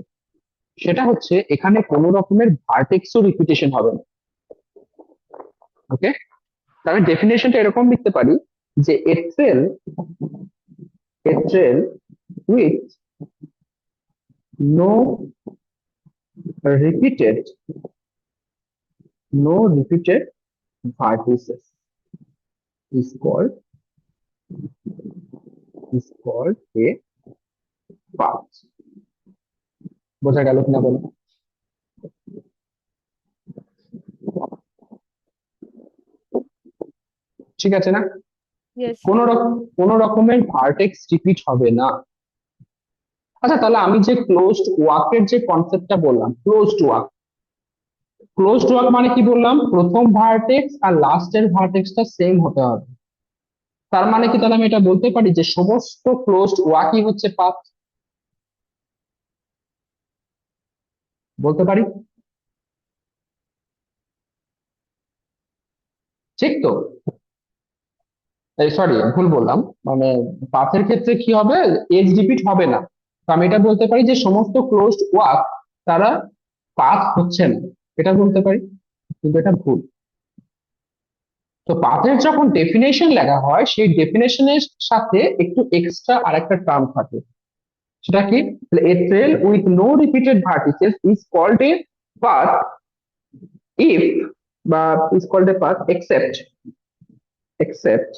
সেটা হচ্ছে এখানে কোনো রকমের ভার্টেক্সও রিপিটেশন হবে না। ওকে, আমি ডেফিনেশনটা এরকম লিখতে পারি যে a trail with no repeated vertices is called a path. বোঝা গেল কিনা বলো? ঠিক আছে না? Yes. কোন রকমের ভার্টেক্স রিপিট হবে না। আচ্ছা, তাহলে আমি যে ক্লোজড ওয়াকের যে কনসেপ্টটা বললাম, ক্লোজড ওয়াক মানে কি বললাম? প্রথম ভার্টেক্স আর লাস্টের ভার্টেক্সটা সেম হতে হবে। তার মানে কি, তাহলে আমি এটা বলতে পারি যে সমস্ত ক্লোজড ওয়াকই হচ্ছে পাথ? বলতে পারি? ঠিক তো? সরি, ভুল বললাম। মানে পাথের ক্ষেত্রে কি হবে, এজ রিপিট হবে না। তো আমি এটা বলতে পারি যে সমস্ত ক্লোজড ওয়াক তারা পাথ হচ্ছে না, এটা বলতে পারি। কিন্তু এটা ভুল। তো পাথের যখন ডেফিনেশন লেখা হয়, সেই ডেফিনেশনের সাথে একটু এক্সট্রা আরেকটা টার্ম থাকে, সেটা কি? A trail with no repeated vertices is called a path if, বা is called a path except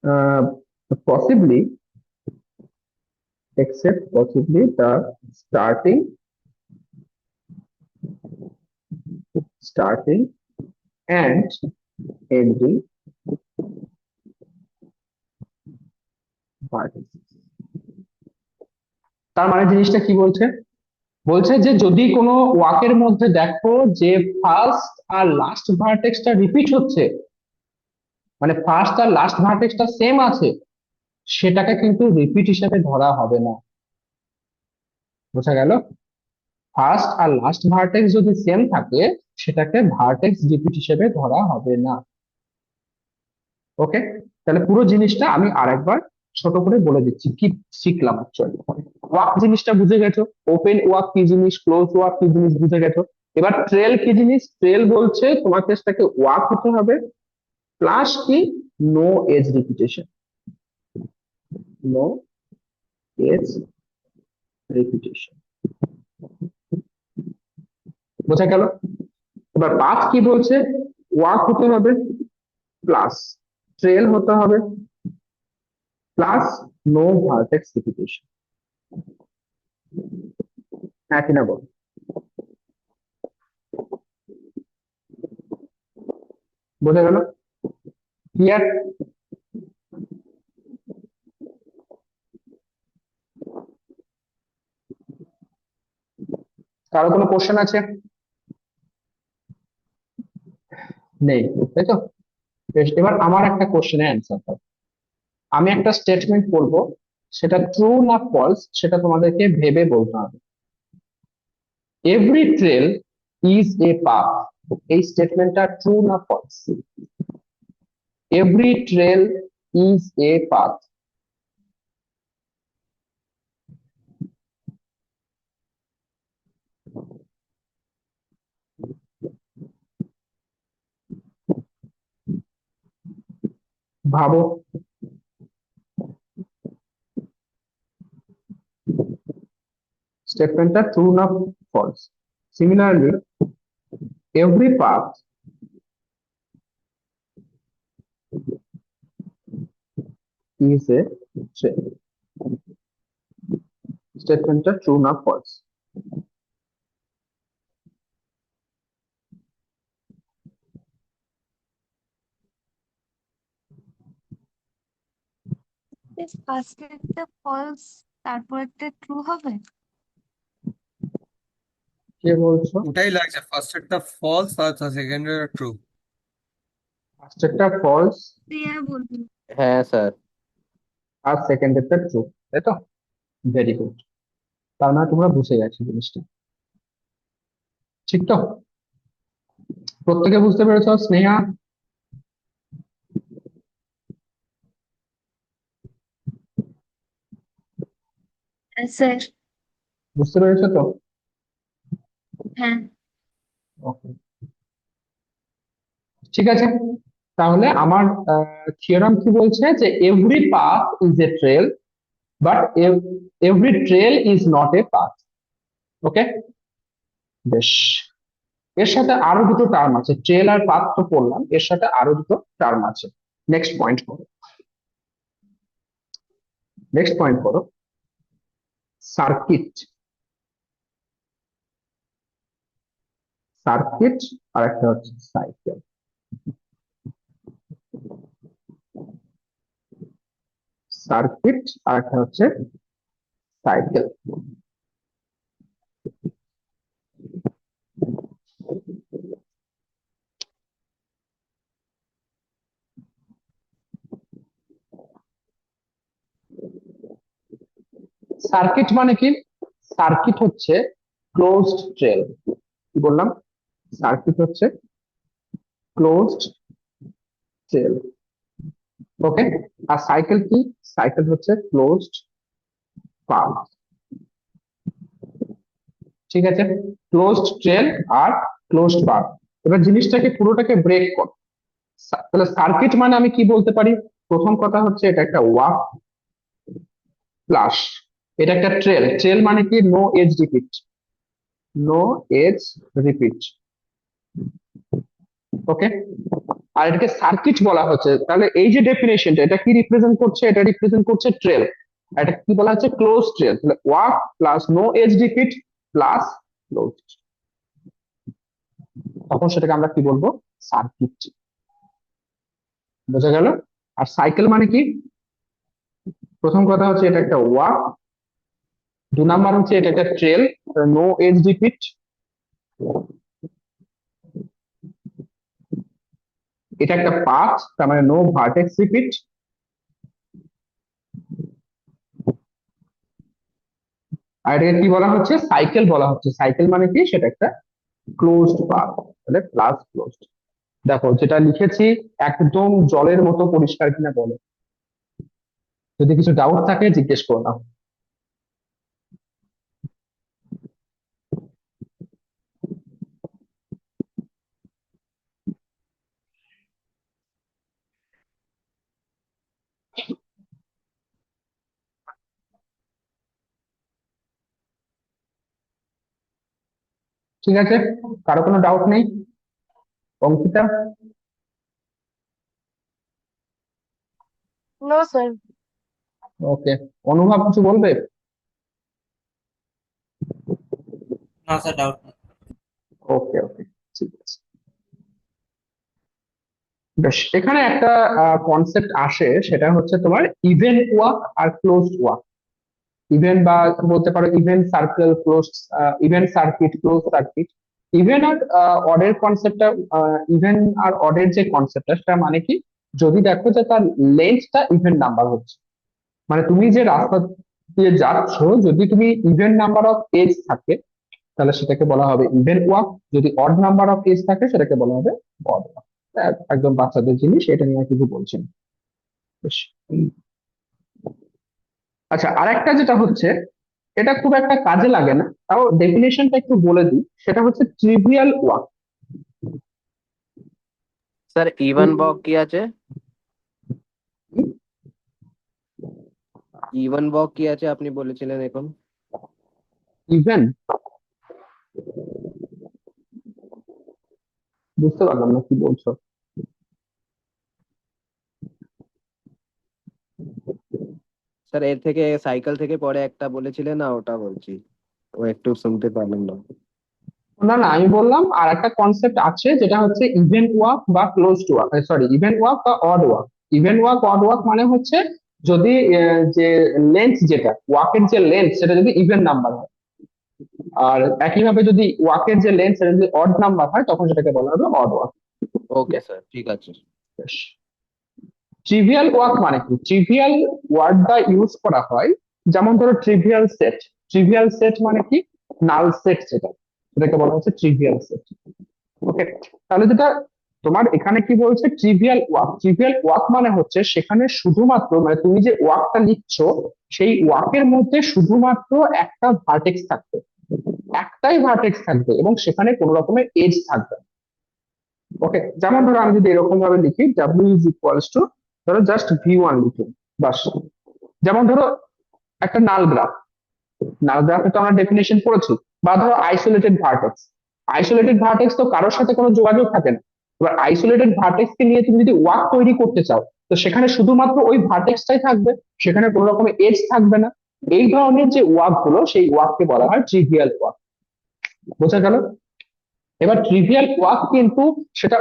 uh, possibly the starting and ending vertices. তার মানে জিনিসটা কি বলছে? বলছে যে যদি কোনো ওয়াকের মধ্যে দেখো যে ফার্স্ট আর লাস্ট ভার্টেক্সটা রিপিট হচ্ছে, মানে ফার্স্ট আর লাস্ট ভার্টেক্সটা সেম আছে, সেটাকে কিন্তু রিপিট হিসেবে ধরা হবে না। বোঝা গেল? ফার্স্ট আর লাস্ট ভার্টেক্স যদি সেম থাকে, সেটাকে ভার্টেক্স রিপিট হিসেবে ধরা হবে না। ওকে, তাহলে পুরো জিনিসটা আমি আরেকবার ছোট করে বলে দিচ্ছি কি শিখলাম অ্যাকচুয়ালি। ওয়াক জিনিসটা বুঝে গেছো, ওপেন ওয়াক কি জিনিস, ক্লোজ ওয়াক কি জিনিস বুঝে গেছো। এবার ট্রেল কি জিনিস? ট্রেল বলছে তোমাকে সেটাকে ওয়াক হতে হবে, প্লাস কি, no edge repetition, no edge repetition. বোঝা গেল? এবার পাথ কি বলছে? ওয়াক হতে হবে প্লাস ট্রেল হতে হবে প্লাস নো ভার্টেক্স রিপিটেশন। হ্যাঁ কিনা বল? বোঝা গেল? ক্লিয়ার? কারো কোনো কোশ্চেন আছে? নেই, তাই তো? বেশ, এবার আমার একটা কোশ্চেনের অ্যান্সার দাও। আমি একটা স্টেটমেন্ট বলবো, সেটা ট্রু না ফলস সেটা তোমাদেরকে ভেবে বলতে হবে। Every trail is a path, এই স্টেটমেন্টটা ট্রু না false? Every trail is a path. ভাবো, স্টেটমেন্টটা ট্রু না false? Similarly, every path is a trail, স্টেটমেন্টটা ট্রু না ফলস? ফার্স্ট একটা ফলস, তারপর একটা ট্রু হবে। কে বলছো? ওটাই লাগছে, ফার্স্ট একটা ফলস আর সেকেন্ড ট্রু। ফার্স্টেরটা ফলস শ্রেয়া বলবি। হ্যাঁ স্যার। আর সেকেন্ডেরটা ট্রু, তাই তো? Very good. তার মানে তোমরা বুঝে গেছো জিনিসটা, ঠিক তো? প্রত্যেকে বুঝতে পেরেছো? স্নেহা স্যার। বুঝতে পেরেছো তো? হ্যাঁ। ওকে, ঠিক আছে। তাহলে আমার থিওরাম কি বলছে যে every path is a trail, but every trail is not a path. Okay, বেশ। এর সাথে আরো দুটো টার্ম আছে, ট্রেল আর পাথ তো পড়লাম, এর সাথে আরো দুটো টার্ম আছে। নেক্সট পয়েন্ট করো, নেক্সট পয়েন্ট করো। সার্কিট, সার্কিট আর একটা হচ্ছে সাইকেল। সার্কিট আর একটা হচ্ছে সাইকেল। সার্কিট মানে কি? সার্কিট হচ্ছে ক্লোজড ট্রেল। কি বললাম? সার্কিট হচ্ছে ক্লোজড ট্রেল। ওকে, আর সাইকেল কি? সাইকেল হচ্ছে ক্লোজড পাথ। ঠিক আছে, ক্লোজড ট্রেল আর ক্লোজড পাথ। এবার জিনিসটাকে পুরোটাকে ব্রেক কর। তাহলে সার্কিট মানে আমি কি বলতে পারি? প্রথম কথা হচ্ছে এটা একটা ওয়াক প্লাস, এটা একটা ট্রেল। ট্রেল মানে কি? No edge repeat, no edge repeat. Okay, আর এটাকে সার্কিট বলা হচ্ছে। তাহলে এই যে ডেফিনেশনটা, এটা কি রিপ্রেজেন্ট করছে? এটা রিপ্রেজেন্ট করছে ট্রেল। আর এটা কি বলা হচ্ছে? Close trail. তাহলে walk plus no edge repeat plus close, তখন সেটাকে আমরা কি বলবো? সার্কিট। বোঝা গেল? আর সাইকেল মানে কি? প্রথম কথা হচ্ছে এটা একটা ওয়াক, 2 নাম্বার হচ্ছে এটা একটা ট্রেল, নো এজ রিপিট। এটা একটা পাথ, তার মানে নো ভার্টেক্স রিপিট। আর এটাকে কি বলা হচ্ছে? সাইকেল বলা হচ্ছে। সাইকেল মানে কি? সেটা একটা ক্লোজড পাথ, তাহলে প্লাস ক্লোজড। দেখো যেটা লিখেছি একদম জলের মতো পরিষ্কার কিনা বলো, যদি কিছু ডাউট থাকে জিজ্ঞেস করো না। ঠিক আছে, কারো কোনো ডাউট নেই? অঙ্কিতা? No sir. ওকে, অনুভব কিছু বলবে? না স্যার, ডাউট নেই। ওকে ওকে, ঠিক আছে। বেশ, এখানে একটা কনসেপ্ট আসে, সেটা হচ্ছে তোমার ইভেন্ট ওয়াক আর ক্লোজড ওয়াক। ইভেন্ট বা বলতে পারো even circle, close even circuit, close circuit. Even আর অডের কনসেপ্টটা, ইভেন্ট আর অডের যে কনসেপ্টটা, সেটা মানে কি? যদি দেখো যে তার লেন্থটা ইভেন্ট নাম্বার হচ্ছে, মানে তুমি যে রাস্তা দিয়ে যাচ্ছ, যদি তুমি ইভেন্ট নাম্বার অফ এজ থাকে তাহলে সেটাকে বলা হবে ইভেন্ট ওয়াক। যদি অড নাম্বার অফ এজ থাকে সেটাকে বলা হবে অড ওয়াক। একদম বাচ্চাদের জিনিস, এটা নিয়ে আর কিছু বলছি না। বেশ। আচ্ছা, আরেকটা যেটা হচ্ছে, এটা খুব একটা কাজে লাগে না, তাও ডেফিনেশনটা একটু বলে দিই। সেটা হচ্ছে ট্রিভিয়াল ওয়াক। স্যার ইভান বক কি আছে? ইভান বক কি আছে আপনি বলেছিলেন এখন? ইভেন বুঝতে পারলাম না কি বলছো। স্যার এর থেকে সাইকেল থেকে পরে একটা বলেছিলেন না, ওটা বলছি। ও একটু শুনতে পারলাম না। না না, আমি বললাম আর একটা কনসেপ্ট আছে, যেটা হচ্ছে ইভেন্ট ওয়াক বা closed walk, sorry even walk বা odd walk. Even walk, odd walk মানে হচ্ছে যদি যে লেন্থ, যেটা ওয়াকের যে লেন্থ, সেটা যদি ইভেন নাম্বার হয়, আর একইভাবে যদি ওয়াকের যে লেন্থ সেটা যদি অড নাম্বার হয়, তখন সেটাকে বলা হবে অড ওয়াক। ওকে স্যার, ঠিক আছে। বেশ, ট্রিভিয়াল ওয়ার্ক মানে কি? ট্রিভিয়াল ওয়ার্ডটা ইউজ করা হয়, যেমন ধরো ট্রিভিয়াল সেট। ট্রিভিয়াল সেট মানে কি? নাল সেট, সেটাকে বলা হচ্ছে ট্রিভিয়াল সেট। ওকে, তাহলে যেটা তোমার এখানে কি বলছে, ট্রিভিয়াল ওয়ার্ক। ট্রিভিয়াল ওয়ার্ক মানে হচ্ছে সেখানে শুধুমাত্র, মানে তুমি যে ওয়ার্কটা লিখছো সেই ওয়ার্কের মধ্যে শুধুমাত্র একটা ভার্টেক্স থাকবে, একটাই ভার্টেক্স থাকবে, এবং সেখানে কোনো রকমের এজ থাকবে না। ওকে, যেমন ধরো আমি যদি এরকম ভাবে লিখি ডাব্লিউ ইজ ইকুয়ালস টু, ধরো জাস্ট ভি1 লিখি, বাস। যেমন ধরো একটা নাল গ্রাফ, নাল গ্রাফে তো আমরা ডেফিনেশন পড়েছি। বা ধরো আইসোলেটেড ভার্টেক্স, আইসোলেটেড ভার্টেক্স তো কারোর সাথে কোনো যোগাযোগ থাকে না। এবার আইসোলেটেড ভার্টেক্স কে নিয়ে তুমি যদি ওয়ার্ক তৈরি করতে চাও, তো সেখানে শুধুমাত্র ওই ভার্টেক্সটাই থাকবে, সেখানে কোনো রকমের এজ থাকবে না। এই ধরনের যে ওয়ার্ক গুলো, সেই ওয়ার্ককে বলা হয় ট্রিভিয়াল ওয়ার্ক। বোঝা গেল? এবার ট্রিভিয়াল ওয়ার্ক কিন্তু সেটা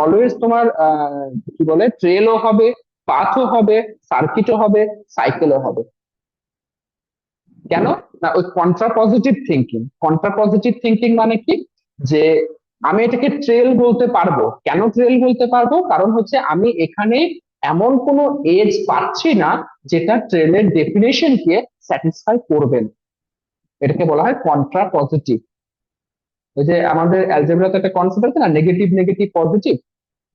অলওয়েজ তোমার কি বলে, ট্রেলও হবে, পাথও হবে, সার্কিটও হবে, সাইকেলও হবে। কেন না? ওই কন্ট্রাপজিটিভ থিঙ্কিং মানে কি, যে আমি এটাকে ট্রেল বলতে পারবো। কেন ট্রেল বলতে পারবো? কারণ হচ্ছে আমি এখানে এমন কোনো এজ পাচ্ছি না যেটা ট্রেলের ডেফিনেশনকে স্যাটিসফাই করবে না। এটাকে বলা হয় কন্ট্রাপজিটিভ। ওই যে আমাদের অ্যালজেব্রাতে একটা কনসেপ্ট আছে না, নেগেটিভ নেগেটিভ পজিটিভ।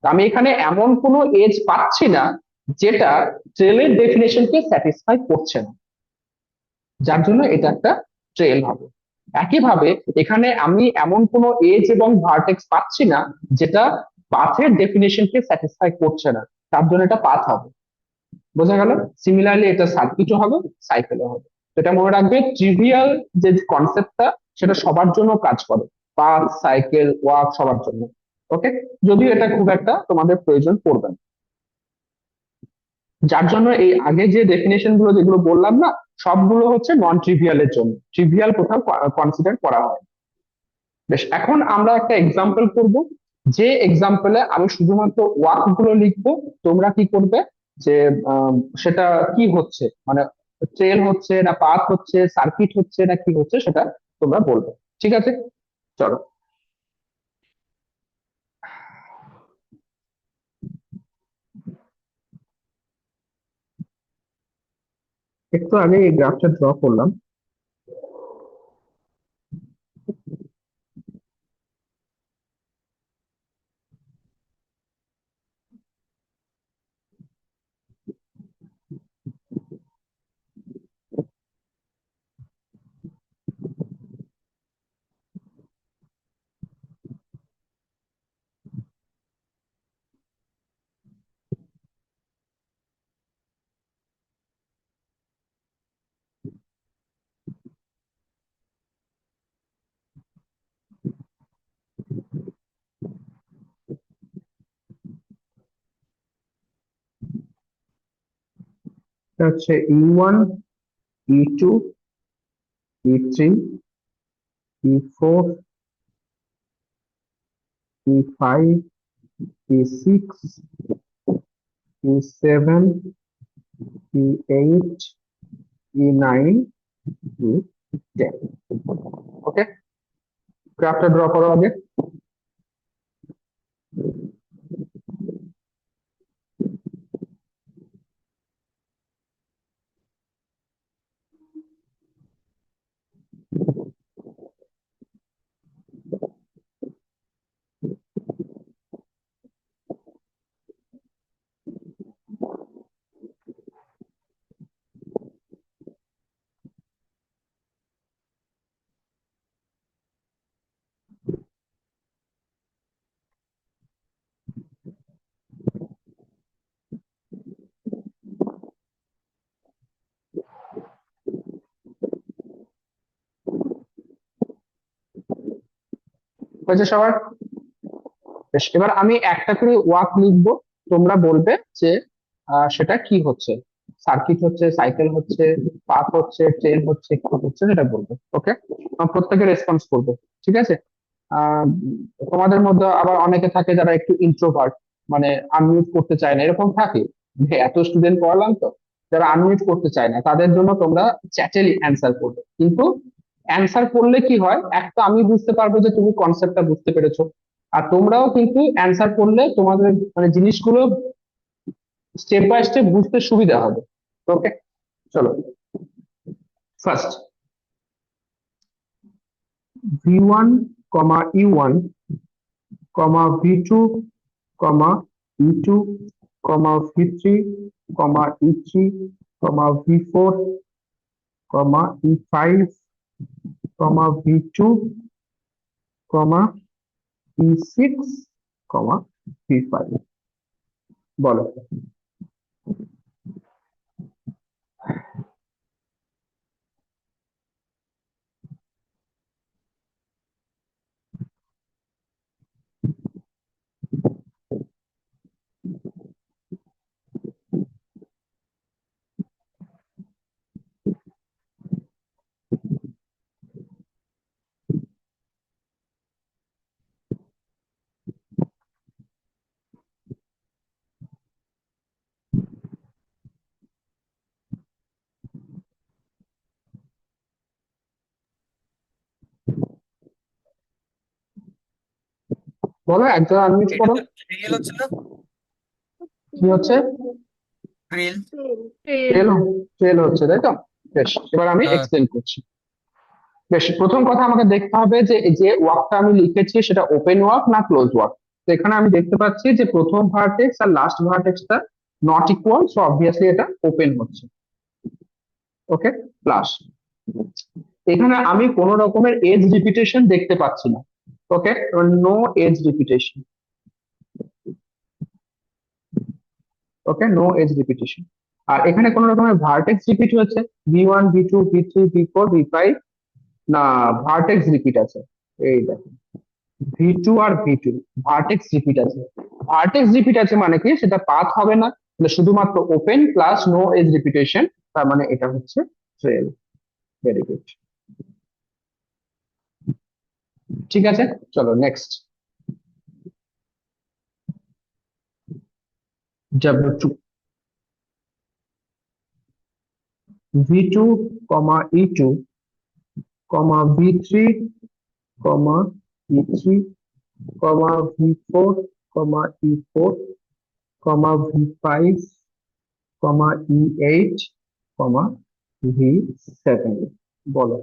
আমি এখানে এমন কোনো এজ পাচ্ছি না যেটা ট্রেলের ডেফিনেশনকে স্যাটিসফাই করছে না, যার জন্য এটা একটা ট্রেল হবে। একইভাবে এখানে আমি এমন কোনো এজ এবং ভার্টেক্স পাচ্ছি না যেটা পাথের ডেফিনেশনকে স্যাটিসফাই করছে না, তার জন্য এটা পাথ হবে। বোঝা গেল? সিমিলারলি এটা সার্কিটও হবে, সাইকেলও হবে। তো এটা মনে রাখবে, ট্রিভিয়াল যে কনসেপ্টটা সেটা সবার জন্য কাজ করে, পাথ, সাইকেল, ওয়ার্ক সবার জন্য। ওকে, যদিও এটা খুব একটা তোমাদের প্রয়োজন পড়বে না, যার জন্য এই আগে যে ডেফিনেশন গুলো যেগুলো বললাম না, সবগুলো হচ্ছে নন ট্রিভিয়ালের জন্য, ট্রিভিয়াল কোথাও কনসিডার করা হয়। বেশ, এখন আমরা একটা এক্সাম্পল করব, যে এক্সাম্পলে আমি শুধুমাত্র ওয়ার্ক গুলো লিখবো। তোমরা কি করবে, যে সেটা কি হচ্ছে, মানে ট্রেল হচ্ছে না, পাথ হচ্ছে, সার্কিট হচ্ছে না, কি হচ্ছে সেটা তোমরা বলবে। ঠিক আছে, চলো। একটু আগে এই গ্রাফটা ড্র করলাম। এটা হচ্ছে E1, E2, E3, E4, E5, E6, E7, E8, E9, E10। ওকে, গ্রাফটা ড্র করো আগে। হয়েছে সবার? বেশ, এবার আমি একটা করে ওয়ার্ক লিখবো, তোমরা বলবে যে সেটা কি হচ্ছে, সার্কিট হচ্ছে, সাইকেল হচ্ছে, পাথ হচ্ছে, ট্রেন হচ্ছে, কি হচ্ছে সেটা বলবে। ওকে, প্রত্যেকে রেসপন্স করবে। ঠিক আছে? আহ তোমাদের মধ্যে আবার অনেকে থাকে যারা একটু ইন্ট্রোভার্ট, মানে আনমিউট করতে চায় না, এরকম থাকে। এত স্টুডেন্ট পড়ালাম তো, যারা আনমিউট করতে চায় না তাদের জন্য তোমরা চ্যাটে অ্যান্সার করবে। কিন্তু অ্যান্সার করলে কি হয়, একটা আমি বুঝতে পারবো যে তুমি কনসেপ্টটা বুঝতে পেরেছো, আর তোমরাও কিন্তু অ্যান্সার করলে তোমাদের মানে জিনিসগুলো স্টেপ বাই স্টেপ বুঝতে সুবিধা হবে। ওকে, চলো ফার্স্ট v1 কমা e1 কমা v2 কমা e2 কমা v3 কমা e3 কমা v4 কমা e5 কমা v2 কমা e6 কমা v5। বলো। বলো, একজন আনমিউট এটা করো। তো ট্রেল হচ্ছে না? কি হচ্ছে? ট্রেল। ট্রেল, ট্রেল হচ্ছে, তাই তো? বেশ, এবার আমি হ্যাঁ, এক্সপ্লেন করছি। বেশ, প্রথম কথা আমাকে দেখতে হবে যে এই যে ওয়ার্কটা আমি লিখেছি সেটা ওপেন ওয়ার্ক না ক্লোজ ওয়ার্ক। তো এখানে আমি দেখতে পাচ্ছি যে প্রথম ভার্টেক্স আর লাস্ট ভার্টেক্সটা নট ইকুয়াল, সো অবভিয়াসলি এটা ওপেন হচ্ছে। ওকে, প্লাস এখানে আমি কোনো রকমের এজ রিপিটেশন দেখতে পাচ্ছি না। ওকে, নো এজ রিপিটেশন। ওকে, নো এজ রিপিটেশন। আর এখানে কোনো রকমের ভার্টেক্স রিপিট হয়েছে, v1 v2 v3 v4 v5 না, ভার্টেক্স রিপিট আছে। এই দেখো, v2 আর v2 ভার্টেক্স রিপিট আছে। ভার্টেক্স রিপিট আছে মানে কি, সেটা পাথ হবে না, মানে শুধুমাত্র open plus no edge repetition, তার মানে এটা হচ্ছে ট্রেল। ভেরি গুড, ঠিক আছে। চলো নেক্সট, w2 v2 কমা e2 কমা v3 কমা e3 কমা v4 কমা e4 কমা v5 কমা e8 কমা v7। বলো।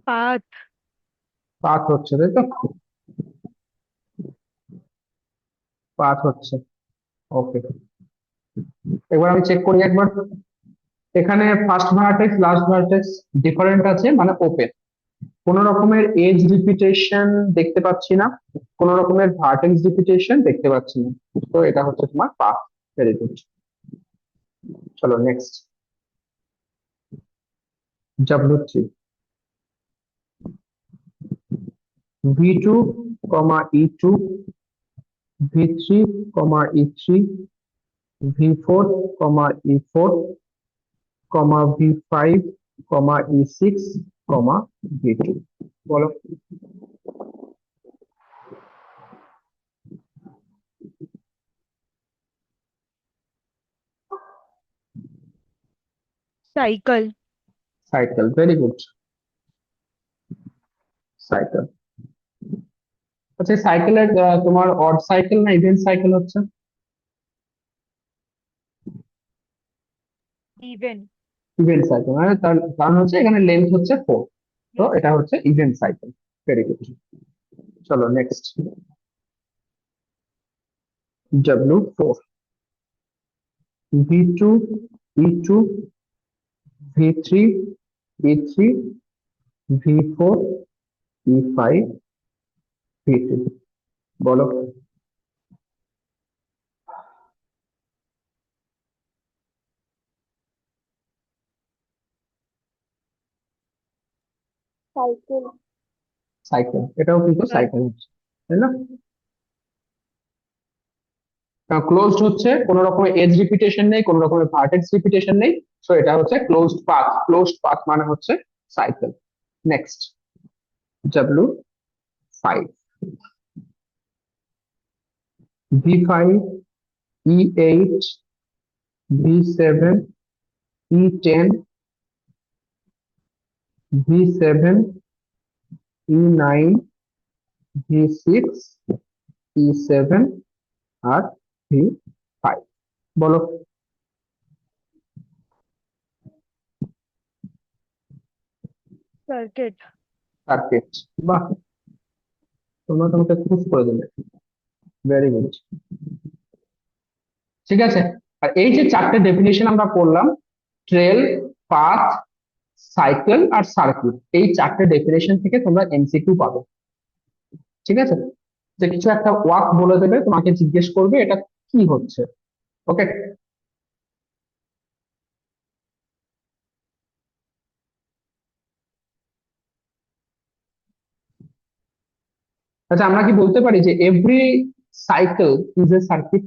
পাথ। পাথ হচ্ছে, তাই তো? পাথ হচ্ছে। ওকে, এবার আমি চেক করি একবার। এখানে first vertex last vertex different আছে, মানে ওপেন। কোন রকমের এজ রিপিটেশন দেখতে পাচ্ছি না, কোন রকমের ভার্টেক্স রিপিটেশন দেখতে পাচ্ছি না, তো এটা হচ্ছে তোমার পাথ। ভেরি গুড, চলো নেক্সট, w3 v2 কমা e2 v3 কমা e3 v4 কমা e4 কমা v5 কমা e6 কমা v2। বলো। Cycle. Cycle, very good, cycle. আচ্ছা, সাইকেলের তোমার অড সাইকেল না ইভেন সাইকেল হচ্ছে? ইভেন। ইভেন্ট সাইকেল, মানে তার কারণ হচ্ছে এখানে লেন্থ হচ্ছে 4, তো এটা হচ্ছে ইভেন্ট সাইকেল। ভেরি গুড, চলো next, w4 v2 e2 v3 e3 v4 e5 v2। বলো। সাইকেল। সাইকেল, এটাও কিন্তু সাইকেল হচ্ছে, তাই না? ক্লোজড হচ্ছে, কোন রকমের এজ রিপিটেশন নেই, কোন রকমের ভার্টেক্স রিপিটেশন নেই, সো এটা হচ্ছে ক্লোজড পাথ। ক্লোজড পাথ মানে হচ্ছে cycle. Next, w5 V5, E8, V7, E10, V7, E9, V6, E7 আর V5 বলো। সার্কিট। সার্কিট। বাহ, তোমরা তোমাকে খুশ করে দিলে, ভেরি গুড। ঠিক আছে, আর এই যে চারটে ডেফিনেশন আমরা করলাম, ট্রেল, পাথ, সাইকেল আর সার্কিট, এই চারটে ডেফিনেশন থেকে তোমরা এমসিকিউ পাবে। ঠিক আছে, যে কিছু একটা ওয়াক বলে দেবে, তোমাকে জিজ্ঞেস করবে এটা কি হচ্ছে। ওকে, আচ্ছা আমরা কি বলতে পারি যে every cycle is a circuit?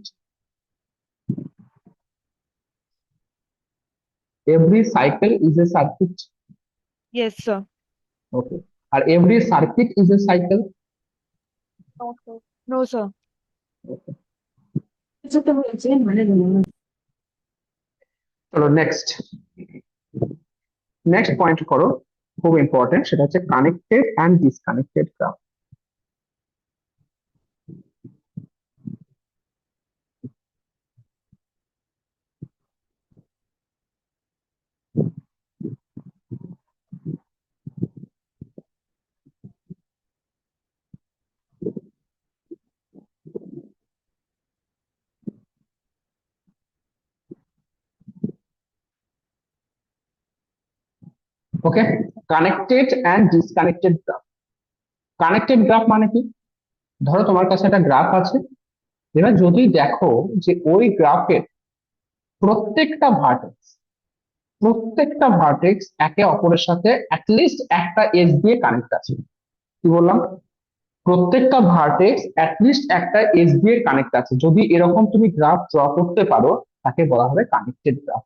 Every cycle is a circuit. Yes, sir. Okay, আর every circuit is a cycle. No, sir. চলো নেক্সট, নেক্সট পয়েন্ট করো, খুব ইম্পর্টেন্ট, সেটা হচ্ছে connected and disconnected graph. Okay, connected and disconnected graph. Connected graph মানে কি? ধরো তোমার কাছে একটা গ্রাফ আছে, এবার যদি দেখো যে ওই গ্রাফের প্রত্যেকটা ভার্টেক্স, প্রত্যেকটা ভার্টেক্স একে অপরের সাথে অ্যাটলিস্ট একটা এজ দিয়ে কানেক্ট আছে। কি বললাম? প্রত্যেকটা ভার্টেক্স অ্যাটলিস্ট একটা এজ দিয়ে কানেক্ট আছে, যদি এরকম তুমি গ্রাফ ড্র করতে পারো তাকে বলা হবে কানেক্টেড গ্রাফ।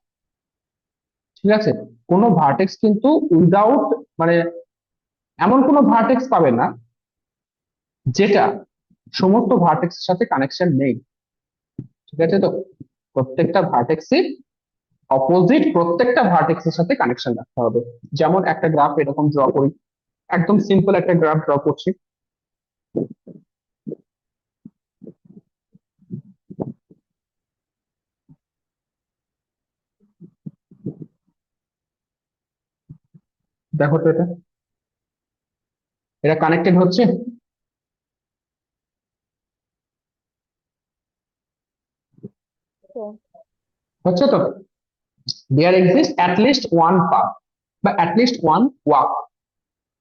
ঠিক আছে, কোনো ভার্টেক্স কিন্তু উইদাউট, মানে এমন কোনো ভার্টেক্স পাবে না যেটা সমস্ত ভার্টেক্সের সাথে কানেকশন নেই। ঠিক আছে, তো প্রত্যেকটা ভার্টেক্সই অপোজিট প্রত্যেকটা ভার্টেক্সের সাথে কানেকশন রাখতে হবে। যেমন একটা গ্রাফ এরকম ড্র করি, একদম সিম্পল একটা গ্রাফ ড্র করছি। দেখো তো এটা, এটা কানেক্টেড হচ্ছে? হচ্ছে তো? There exist at least one path বা at least one walk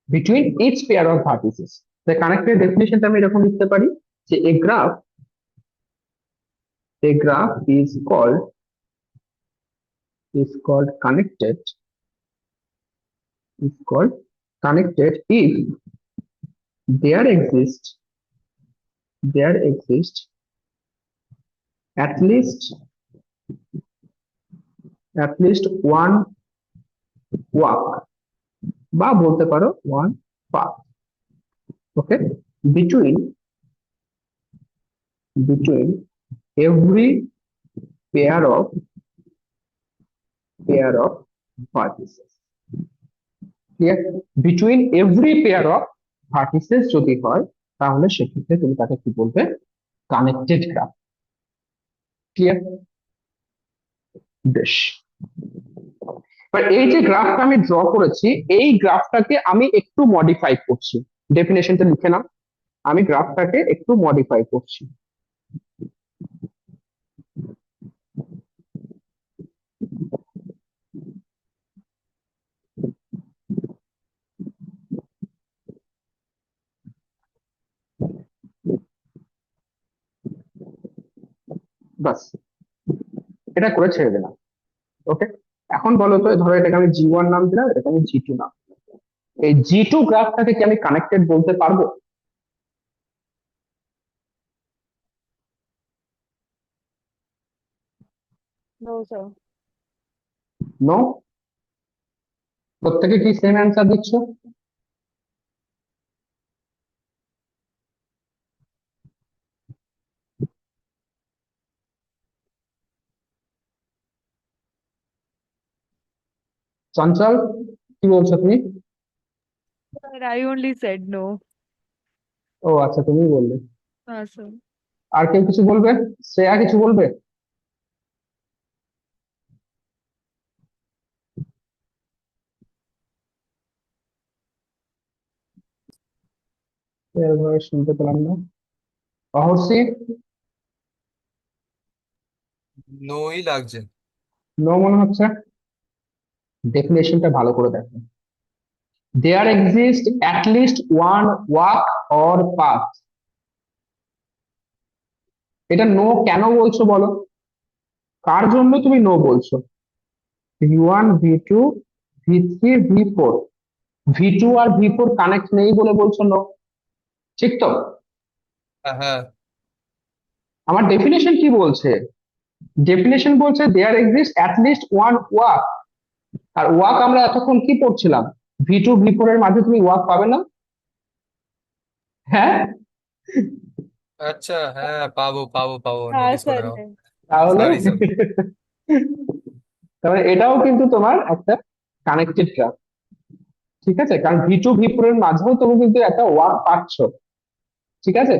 between each pair of vertices. তাই কানেক্টেড ডেফিনিশনটা আমি এরকম লিখতে পারি যে a graph is called connected if there exists at least one walk বা বলতে পারো one path, okay, between every pair of vertices. Clear? Between every pair of vertices যদি হয় তাহলে সেক্ষেত্রে তুমি তাকে কি বলবে? Connected graph. ক্লিয়ার? বেশ, এবার এই যে গ্রাফটা আমি ড্র করেছি, এই গ্রাফটাকে আমি একটু মডিফাই করছি। ডেফিনেশনটা লিখে নাও, আমি গ্রাফটাকে একটু মডিফাই করছি। বাস, এটা করে ছেড়ে দিলাম। ওকে, এখন বলো তো, ধরো এটাকে আমি G1 নাম দিলাম, এটাকে আমি G2 নাম দিলাম। এই G2 গ্রাফটাকে কি আমি কানেক্টেড বলতে পারবো? No, sir. নো? প্রত্যেকে কি সেম অ্যান্সার দিচ্ছ? চঞ্চল, কি বলছো তুমি? Sir, I only said no. ও আচ্ছা, তুমি বললে। Sir. আর কেউ কিছু বলবে? শ্রেয়া কিছু বলবে? শ্রেয়ার ভয়েস শুনতে পেলাম না। অহর্ষি? নোই লাগছে। নো মনে হচ্ছে। ডেফিনেশনটা ভালো করে দেখো। There exist at least one walk or path. এটা নো কেন বলছো বলো? কার জন্য তুমি নো বলছো? V1, V2, V3, V4। V2 আর V4 কানেক্ট নেই বলে বলছো নো, ঠিক তো? হ্যাঁ হ্যাঁ। আমার ডেফিনেশন কি বলছে? ডেফিনেশন বলছে there exist at least one walk. আর ওয়াক আমরা এতক্ষণ কি পড়ছিলাম? V2 V4 এর মাঝে তুমি ওয়াক পাবে না। হ্যাঁ, আচ্ছা, হ্যাঁ পাবো পাবো পাবো, हाँ নোটিস করে सर নাও। है। তাহলে সরি সরি। তাহলে এটাও কিন্তু তোমার একটা কানেক্টেড গ্রাফ, ঠিক আছে? কারণ V2 V4 এর মাঝেও তুমি কিন্তু একটা ওয়াক পাচ্ছ, ঠিক আছে?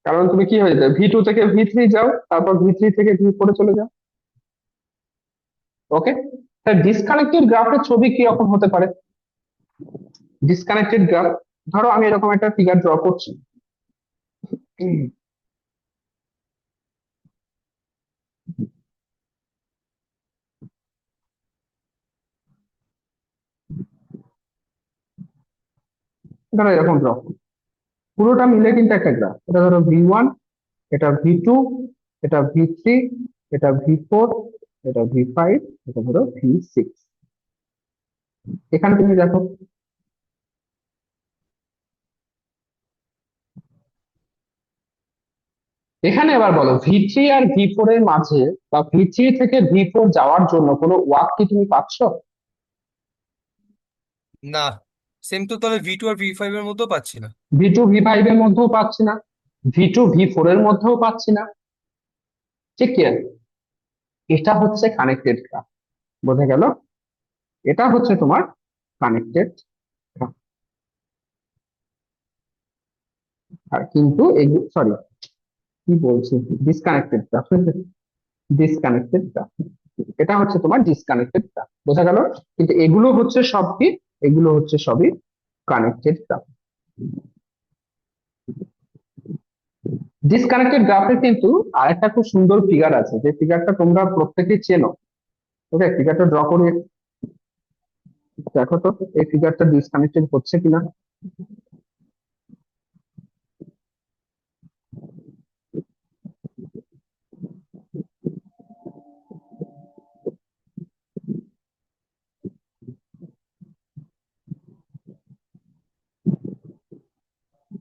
কারণ তুমি কি হয়ে যাবে, V2 থেকে V3 যাও, তারপর V3 থেকে V4 চলে যাও। ওকে, তাই ডিসকানেক্টেড গ্রাফের ছবি কি রকম হতে পারে? ডিসকানেক্টেড গ্রাফ, ধরো আমি এরকম একটা ফিগার ড্র করছি। ধরো এরকম ড্র, পুরোটা মিলে কিন্তু একটা গ্রাফ। এটা ধরো V1, এটা V2, এটা V3, এটা V4, এটা V5, এটা ধরো V6। এখানে তুমি দেখো, এখানে এবার বলো V3 আর V4 এর মাঝে বা V3 থেকে V4 যাওয়ার জন্য কোনো ওয়াক কি তুমি পাচ্ছ? না, সেম তো তাহলে V2 আর V5 এর মধ্যেও পাচ্ছি না। V2 V5 এর মধ্যেও পাচ্ছি না, V2 V4 এর মধ্যেও পাচ্ছি না, ঠিক কি? এটা হচ্ছে কানেক্টেড গ্রাফ, বোঝা গেল? এটা হচ্ছে তোমার কানেক্টেড গ্রাফ। আর কিন্তু সরি, কি বলছি, ডিসকানেক্টেড গ্রাফ। ডিসকানেক্টেড গ্রাফ, এটা হচ্ছে তোমার ডিসকানেক্টেড গ্রাফ, বোঝা গেল? কিন্তু এগুলো হচ্ছে সব কি, এগুলো হচ্ছে সবই কানেক্টেড গ্রাফ। ডিসকানেক্টেড গ্রাফের কিন্তু আরেকটা খুব সুন্দর ফিগার আছে, যে ফিগারটা তোমরা প্রত্যেকেই চেনো। ওকে, ফিগারটা ড্র করে দেখো তো, এই ফিগারটা ডিসকানেক্টেড হচ্ছে কিনা।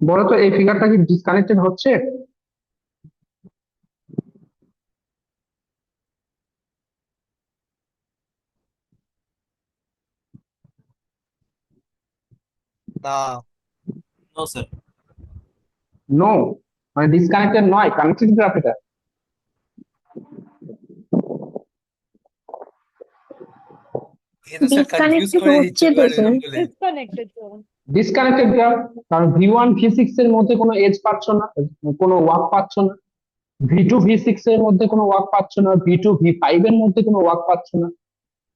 বলো তো এই ফিগারটা কি ডিসকানেক্টেড হচ্ছে? না। No sir. নো, মানে ডিসকানেক্টেড নয়, কানেক্টেড গ্রাফ এটা। এটা স্যার কনফিউজ ডিসকানেক্টেড করে দিচ্ছে হচ্ছে তো এবার স্যার। এরকম বলে। Disconnected sir. ডিসকানেক্টেড গ্রাফ, কারণ V1 V6 এর মধ্যে কোনো এজ পাচ্ছ না, কোনো ওয়াক পাচ্ছ না। V2 V6 এর মধ্যে কোনো ওয়াক পাচ্ছ না, V2 V5 এর মধ্যে কোনো ওয়াক পাচ্ছ না,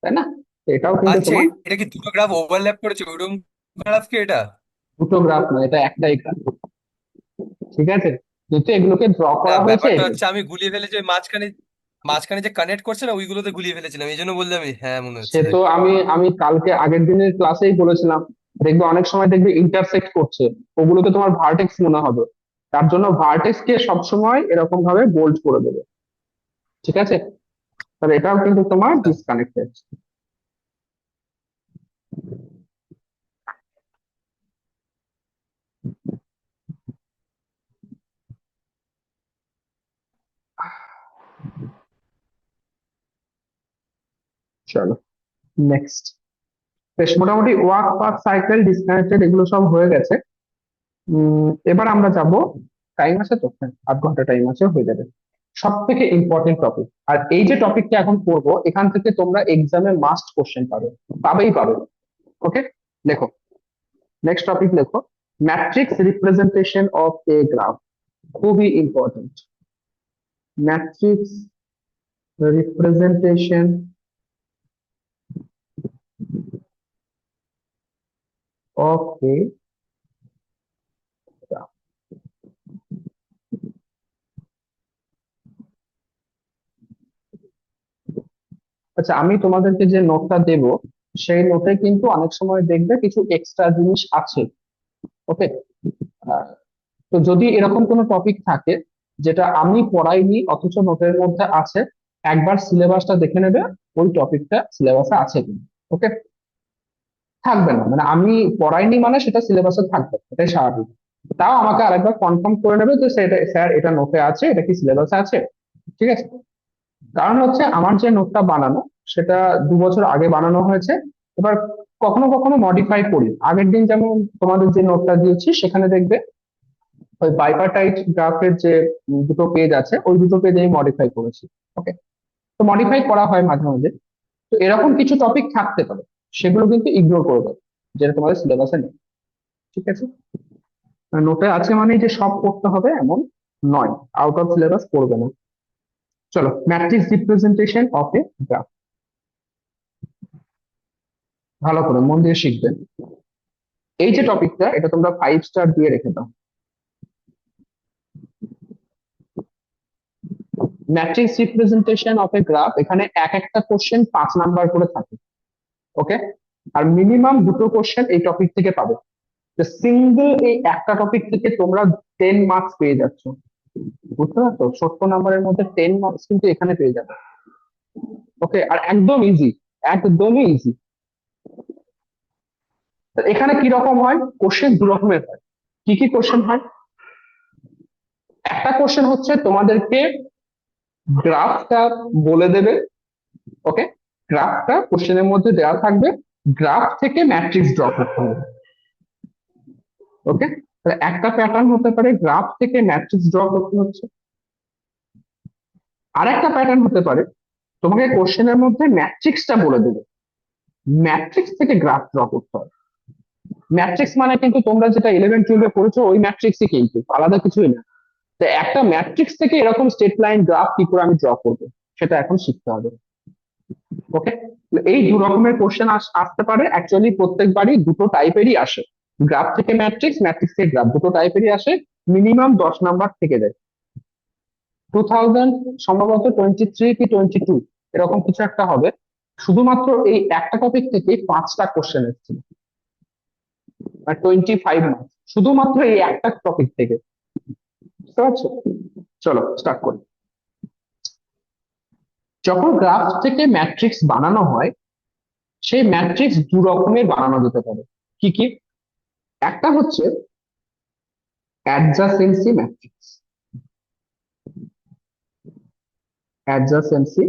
তাই না? তো এটাও কিন্তু আচ্ছা, তোমার এটা কি দুটো গ্রাফ ওভারল্যাপ করেছে ওইরকম গ্রাফ কি এটা? দুটো গ্রাফ নয়, এটা একটাই গ্রাফ, ঠিক আছে? কিন্তু এগুলোকে ড্র না, করা হয়েছে। ব্যাপারটা হচ্ছে আমি গুলিয়ে ফেলেছি ওই মাঝখানে, মাঝখানে যে কানেক্ট করছে না ওইগুলোতে গুলিয়ে ফেলেছিলাম, এই জন্য বললাম হ্যাঁ মনে সে হচ্ছে। তো আমি আমি কালকে আগের দিনের ক্লাসেই বলেছিলাম, দেখবে অনেক সময় দেখবে ইন্টারসেক্ট করছে, ওগুলোকে তোমার ভার্টেক্স মনে হবে। তার জন্য ভার্টেক্স কে সবসময় এরকম ভাবে বোল্ড করে দেবে, ঠিক আছে? তাহলে এটাও কিন্তু তোমার ডিসকানেক্টেড। চলো নেক্সট। বেশ, মোটামুটি ওয়াক পাথ সাইকেল ডিসকানেক্টেড এগুলো সব হয়ে গেছে। এবার আমরা যাব, টাইম আছে তো? হ্যাঁ, 8 ঘন্টা টাইম আছে, হয়ে যাবে। সব থেকে ইম্পর্টেন্ট টপিক। আর এই যে টপিকটা এখন পড়বো এখান থেকে তোমরা এক্সামে মাস্ট কোশ্চেন পাবে। ওকে, দেখো নেক্সট টপিক লেখো, matrix representation of a graph. খুবই important, matrix representation of a graph. আচ্ছা, আমি তোমাদেরকে যে নোটটা দেব সেই নোটে কিন্তু অনেক সময় দেখবে কিছু এক্সট্রা জিনিস আছে। ওকে, তো যদি এরকম কোনো টপিক থাকে যেটা আমি পড়াইনি অথচ নোটের মধ্যে আছে, একবার সিলেবাসটা দেখে নেবে ওই টপিকটা সিলেবাসে আছে কিনা। ওকে, থাকবে না মানে আমি পড়াইনি মানে সেটা সিলেবাসে থাকবে, এটাই স্বাভাবিক। তাও আমাকে আরেকবার কনফার্ম করে নেবে যে সেটা স্যার এটা নোটে আছে, এটা কি সিলেবাসে আছে। ঠিক আছে, কারণ হচ্ছে আমার যে নোটটা বানানো সেটা 2 বছর আগে বানানো হয়েছে। এবার কখনো কখনো মডিফাই করি। আগের দিন যেমন তোমাদের যে নোটটা দিয়েছি সেখানে দেখবে ওই বাইপার্টাইট গ্রাফের যে দুটো পেজ আছে ওই দুটো পেজ আমি মডিফাই করেছি। ওকে, তো মডিফাই করা হয় মাঝে মাঝে। তো এরকম কিছু টপিক থাকতে পারে, সেগুলো কিন্তু ইগনোর করে দেবে, যেটা তোমাদের সিলেবাসে নেই। ঠিক আছে, নোটে আছে মানে যে সব পড়তে হবে এমন নয়, আউট অফ সিলেবাস পড়বে না। চলো, matrix representation of a graph, ভালো করে মন দিয়ে শিখবেন। এই যে টপিকটা এটা তোমরা 5 স্টার দিয়ে রেখে দাও। Matrix representation of a graph, এখানে এক একটা কোশ্চেন 5 নাম্বার করে থাকে। ওকে, আর মিনিমাম 2টো কোশ্চেন এই টপিক থেকে পাবে। সিঙ্গেল এই একটা টপিক থেকে তোমরা 10 মার্কস পেয়ে যাচ্ছ, বুঝতে পারছো? 70 নাম্বারের মধ্যে 10 মার্কস কিন্তু এখানে পেয়ে যাবে। ওকে, আর একদম ইজি, একদমই ইজি। এখানে কি রকম হয় কোশ্চেন? 2 রকমের হয়। কি কি কোশ্চেন হয়? একটা কোশ্চেন হচ্ছে তোমাদেরকে গ্রাফটা বলে দেবে। ওকে, গ্রাফটা কোশ্চেনের মধ্যে দেওয়া থাকবে, গ্রাফ থেকে ম্যাট্রিক্স ড্র করতে হবে। ওকে, তাহলে একটা প্যাটার্ন হতে পারে গ্রাফ থেকে ম্যাট্রিক্স ড্র করতে হচ্ছে। আর একটা প্যাটার্ন হতে পারে তোমাকে কোশ্চেনের মধ্যে ম্যাট্রিক্সটা বলে দেবে, ম্যাট্রিক্স থেকে গ্রাফ ড্র করতে হবে। ম্যাট্রিক্স মানে কিন্তু তোমরা যেটা 11-12 পড়েছো ওই ম্যাট্রিক্সই, কিন্তু আলাদা কিছুই না। তো একটা ম্যাট্রিক্স থেকে এরকম স্ট্রেট লাইন গ্রাফ কি করে আমি ড্র করবো সেটা এখন শিখতে হবে। ওকে, এই 2 রকমের কোশ্চেন আসতে পারে। অ্যাকচুয়ালি প্রত্যেকবারই 2টো টাইপেরই আসে, গ্রাফ থেকে ম্যাট্রিক্স, ম্যাট্রিক্স থেকে গ্রাফ, 2টো টাইপেরই আসে। মিনিমাম 10 নাম্বার থেকে যায়। 2000 সম্ভবত 23 কি 22 এরকম কিছু একটা হবে, শুধুমাত্র এই একটা টপিক থেকে 5টা কোশ্চেন এসেছিল, আর 25 মার্কস শুধুমাত্র এই একটা টপিক থেকে। বুঝতে পারছো? চলো স্টার্ট করি। যখন গ্রাফ থেকে ম্যাট্রিক্স বানানো হয় সেই ম্যাট্রিক্স 2 রকমের বানানো যেতে পারে। কি কি? একটা হচ্ছে অ্যাডজাসেন্সি ম্যাট্রিক্স, অ্যাডজাসেন্সি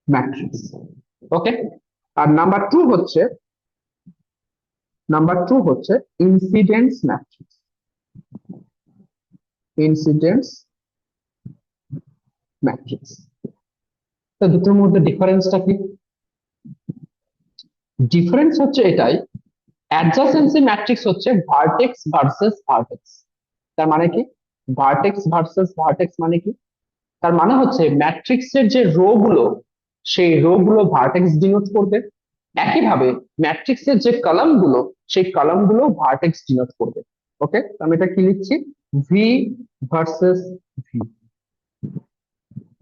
ম্যাট্রিক্স। ওকে, আর নাম্বার টু হচ্ছে ইনসিডেন্স ম্যাট্রিক্স, ইনসিডেন্স ম্যাট্রিক্স। তো দুটোর মধ্যে ডিফারেন্সটা কি? ডিফারেন্স হচ্ছে এটাই, অ্যাডজাসেন্সি ম্যাট্রিক্স হচ্ছে ভার্টেক্স ভার্সেস ভার্টেক্স। তার মানে কি? ভার্টেক্স ভার্সেস ভার্টেক্স মানে কি? তার মানে হচ্ছে ম্যাট্রিক্সের যে রো গুলো সেই রো গুলো ভার্টেক্স ডিনোট করবে, একইভাবে ম্যাট্রিক্সের যে কলাম গুলো সেই কলাম গুলো ভার্টেক্স ডিনোট করবে। ওকে, আমি এটা কি লিখছি? V versus V.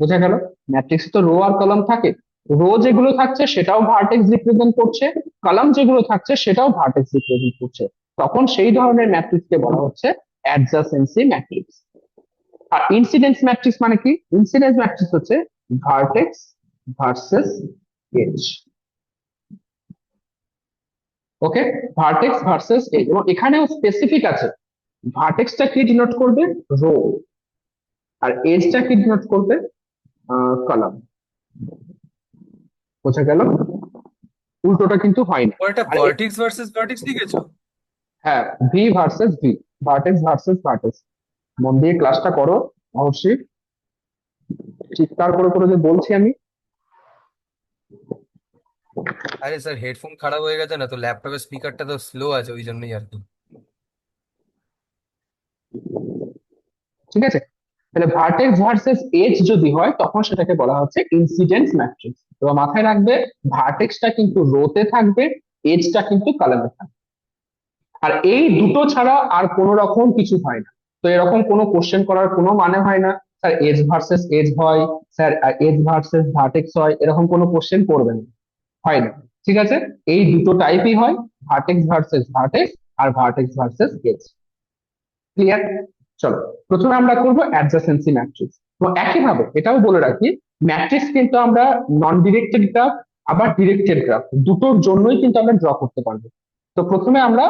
বোঝা গেল? ম্যাট্রিক্সে তো রো আর কলাম থাকে, রো যেগুলো থাকছে সেটাও ভার্টেক্স রিপ্রেজেন্ট করছে, কলাম যেগুলো থাকছে সেটাও ভার্টেক্স রিপ্রেজেন্ট করছে, তখন সেই ধরনের ম্যাট্রিক্সকে বলা হচ্ছে অ্যাডজাসেন্সি ম্যাট্রিক্স। আর ইনসিডেন্স ম্যাট্রিক্স মানে কি? ইনসিডেন্স ম্যাট্রিক্স হচ্ছে ভার্টেক্স ভার্সেস এজ। ওকে, ভার্টেক্স ভার্সেস এজ, এবং এখানেও স্পেসিফিক আছে, ভার্টেক্সটা কি ডিনোট করবে? রো। আর এজটা কি ডিনোট করবে? কলাম। বোঝা গেল? উল্টোটা কিন্তু হয় না। ও একটা আর ভার্টিক্স ভার্সেস ভার্টিক্স লিখেছো? হ্যাঁ, V versus V, vertex versus vertex. মন দিয়ে ক্লাসটা করো, অবশ্যই চিৎকার করে করে যে বলছি আমি। আরে স্যার হেডফোন খারাপ হয়ে গেছে না, তো ল্যাপটপের স্পিকারটা তো স্লো আছে, ওই জন্যই আর কি। ঠিক আছে, তাহলে ভার্টেক্স ভার্সেস এজ যদি হয় তখন সেটাকে বলা হচ্ছে ইনসিডেন্ট ম্যাট্রিক্স। তো মাথায় রাখবে ভার্টেক্সটা কিন্তু রোতে থাকবে, এজটা কিন্তু কলামে থাকবে। আর এই দুটো ছাড়া আর কোনো রকম কিছু হয় না। তো এরকম কোনো কোশ্চেন করার কোনো মানে হয় না স্যার এজ ভার্সেস এজ হয়, স্যার এজ ভার্সেস ভার্টেক্স হয়, এরকম কোনো কোশ্চেন করবেন না, হয় না। ঠিক আছে, এই দুটো টাইপই হয়, ভার্টেক্স ভার্সেস ভার্টেক্স আর ভার্টেক্স ভার্সেস এজ। ক্লিয়ার? চলো, প্রথমে আমরা করব অ্যাডজাসেন্সি ম্যাট্রিক্স। তো একইভাবে এটাও বলে রাখি, ম্যাট্রিক্স কিন্তু আমরা নন ডিরেক্টেড গ্রাফ আবার ডিরেক্টেড গ্রাফ দুটোর জন্যই কিন্তু আমরা ড্র করতে পারবো। তো প্রথমে আমরা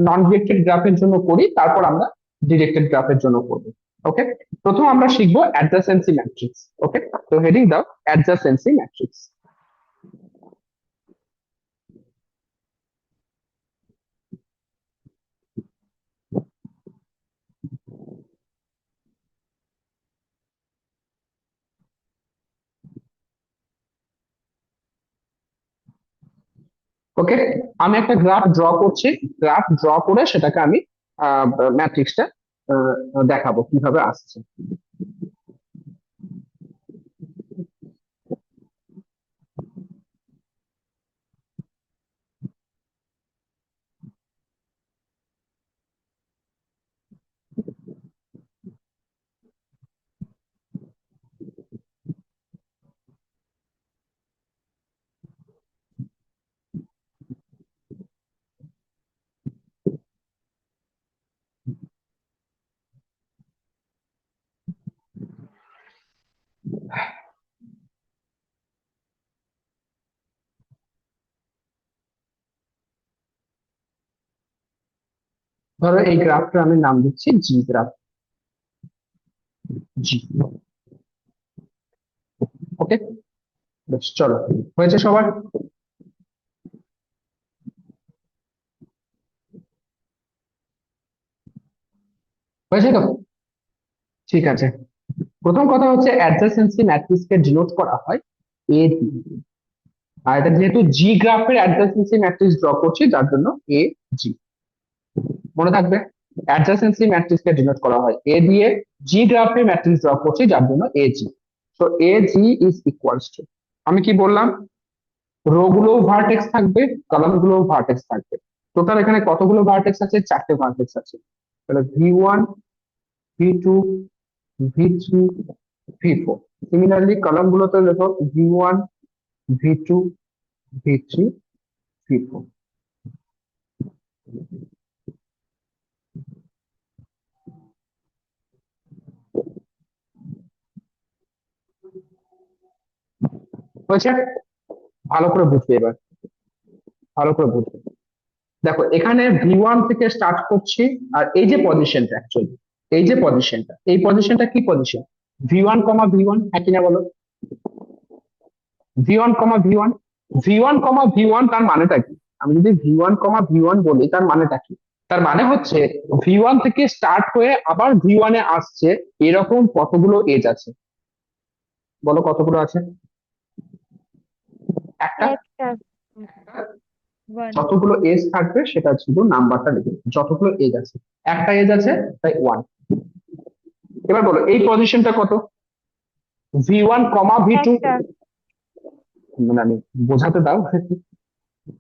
নন ডিরেক্টেড গ্রাফের জন্য করি, তারপর আমরা ডিরেক্টেড গ্রাফের জন্য করবো। ওকে, প্রথম আমরা শিখবো অ্যাডজাসেন্সি ম্যাট্রিক্স। ওকে, তো হেডিং দাও অ্যাডজাসেন্সি ম্যাট্রিক্স। ওকে, আমি একটা গ্রাফ ড্র করছি, গ্রাফ ড্র করে সেটাকে আমি ম্যাট্রিক্সটা দেখাবো কিভাবে আসছে। ধরো এই গ্রাফটা আমি নাম দিচ্ছি জি গ্রাফ, জি। ওকে, বেশ, চলো, হয়েছে সবার? হয়েছে তো? ঠিক আছে, প্রথম কথা হচ্ছে অ্যাডজাসেন্সি ম্যাট্রিক্স কে ডিনোট করা হয় এ দিয়ে। আর এটা যেহেতু জি গ্রাফের অ্যাডজাসেন্সি ম্যাট্রিক্স ড্র করছি যার জন্য এ জি, মনে থাকবে। অ্যাডজাসেন্সি ম্যাট্রিক্স কে ডিনোট করা হয় এ দিয়ে, জি গ্রাফের ম্যাট্রিক্স ড্র করছি যার জন্য এ জি। তো এ জি ইজ ইকুয়ালস টু, আমি কি বললাম, রো গুলো ভার্টেক্স থাকবে, কলাম গুলো ভার্টেক্স থাকবে। টোটাল এখানে কতগুলো ভার্টেক্স আছে? চারটে ভার্টেক্স আছে। তাহলে ভি1, ভি2, ভি3, ভি4। সিমিলারলি কলাম গুলোতে দেখো ভি1, ভি2, ভি3, ভি4। হয়েছে? ভালো করে বুঝবে এবার, ভালো করে বুঝবে। দেখো এখানে ভি1 থেকে স্টার্ট করছি, আর এই যে পজিশনটা অ্যাকচুয়ালি, এই যে পজিশনটা, এই পজিশনটা কি পজিশন? ভি1 কমা ভি1, হ্যাঁ কিনা বলো? ভি1 কমা ভি1, ভি1 কমা ভি1 তার মানেটা কি? আমি যদি ভি1 কমা ভি1 বলি তার মানেটা কি? তার মানে হচ্ছে ভি1 থেকে স্টার্ট হয়ে আবার ভি1 এ আসছে, এরকম কতগুলো এজ আছে? বলো কতগুলো আছে? একটা। একটা one. যতগুলো এজ থাকবে সেটা শুধু নাম্বারটা লিখে দেবে। যতগুলো এজ আছে, একটা এজ আছে তাই 1। এবার বলো এই পজিশনটা কত? ভি1 কমা ভি2, একটা মানে আমি বোঝাতে দাও।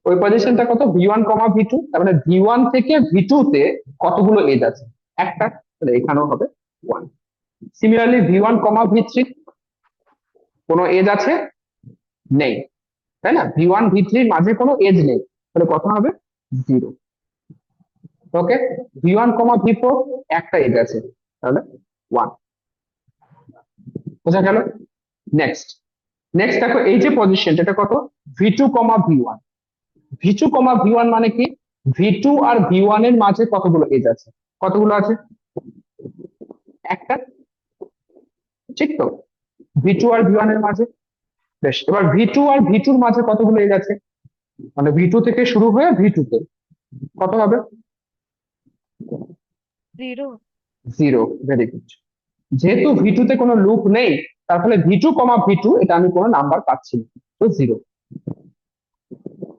ওই পজিশনটা কত? ভি1 কমা ভি2, তার মানে ভি1 থেকে ভি2 তে কতগুলো এজ আছে? একটা, তাহলে এখানেও হবে 1। সিমিলারলি ভি1 কমা ভি3, কোনো এজ আছে? নেই, তাই না? ভি1 ভি3 মাঝে কোনো এজ নেই, তাহলে কত হবে? 0। ওকে, ভি1 কমা ভি4 একটা এজ আছে, তাহলে 1। বোঝা গেল? নেক্সট, নেক্সট দেখো এই যে পজিশনটা, এটা কত? ভি2 কমা ভি1। ভি2 কমা ভি1 মানে কি? ভি2 আর ভি1 এর মাঝে কতগুলো এজ আছে? কতগুলো আছে? একটা, ঠিক তো? ভি2 আর ভি1 এর মাঝে। বেশ, এবার ভি2 আর ভি2 এর মাঝে কতগুলো এজ আছে? মানে ভি2 থেকে শুরু হয়ে ভি2 তে কত হবে? zero. 0। Very good. যেহেতু ভি2 তে কোনো লুপ নেই, তার ফলে ভি2, এটা আমি কোনো নাম্বার পাচ্ছি না, তো 0।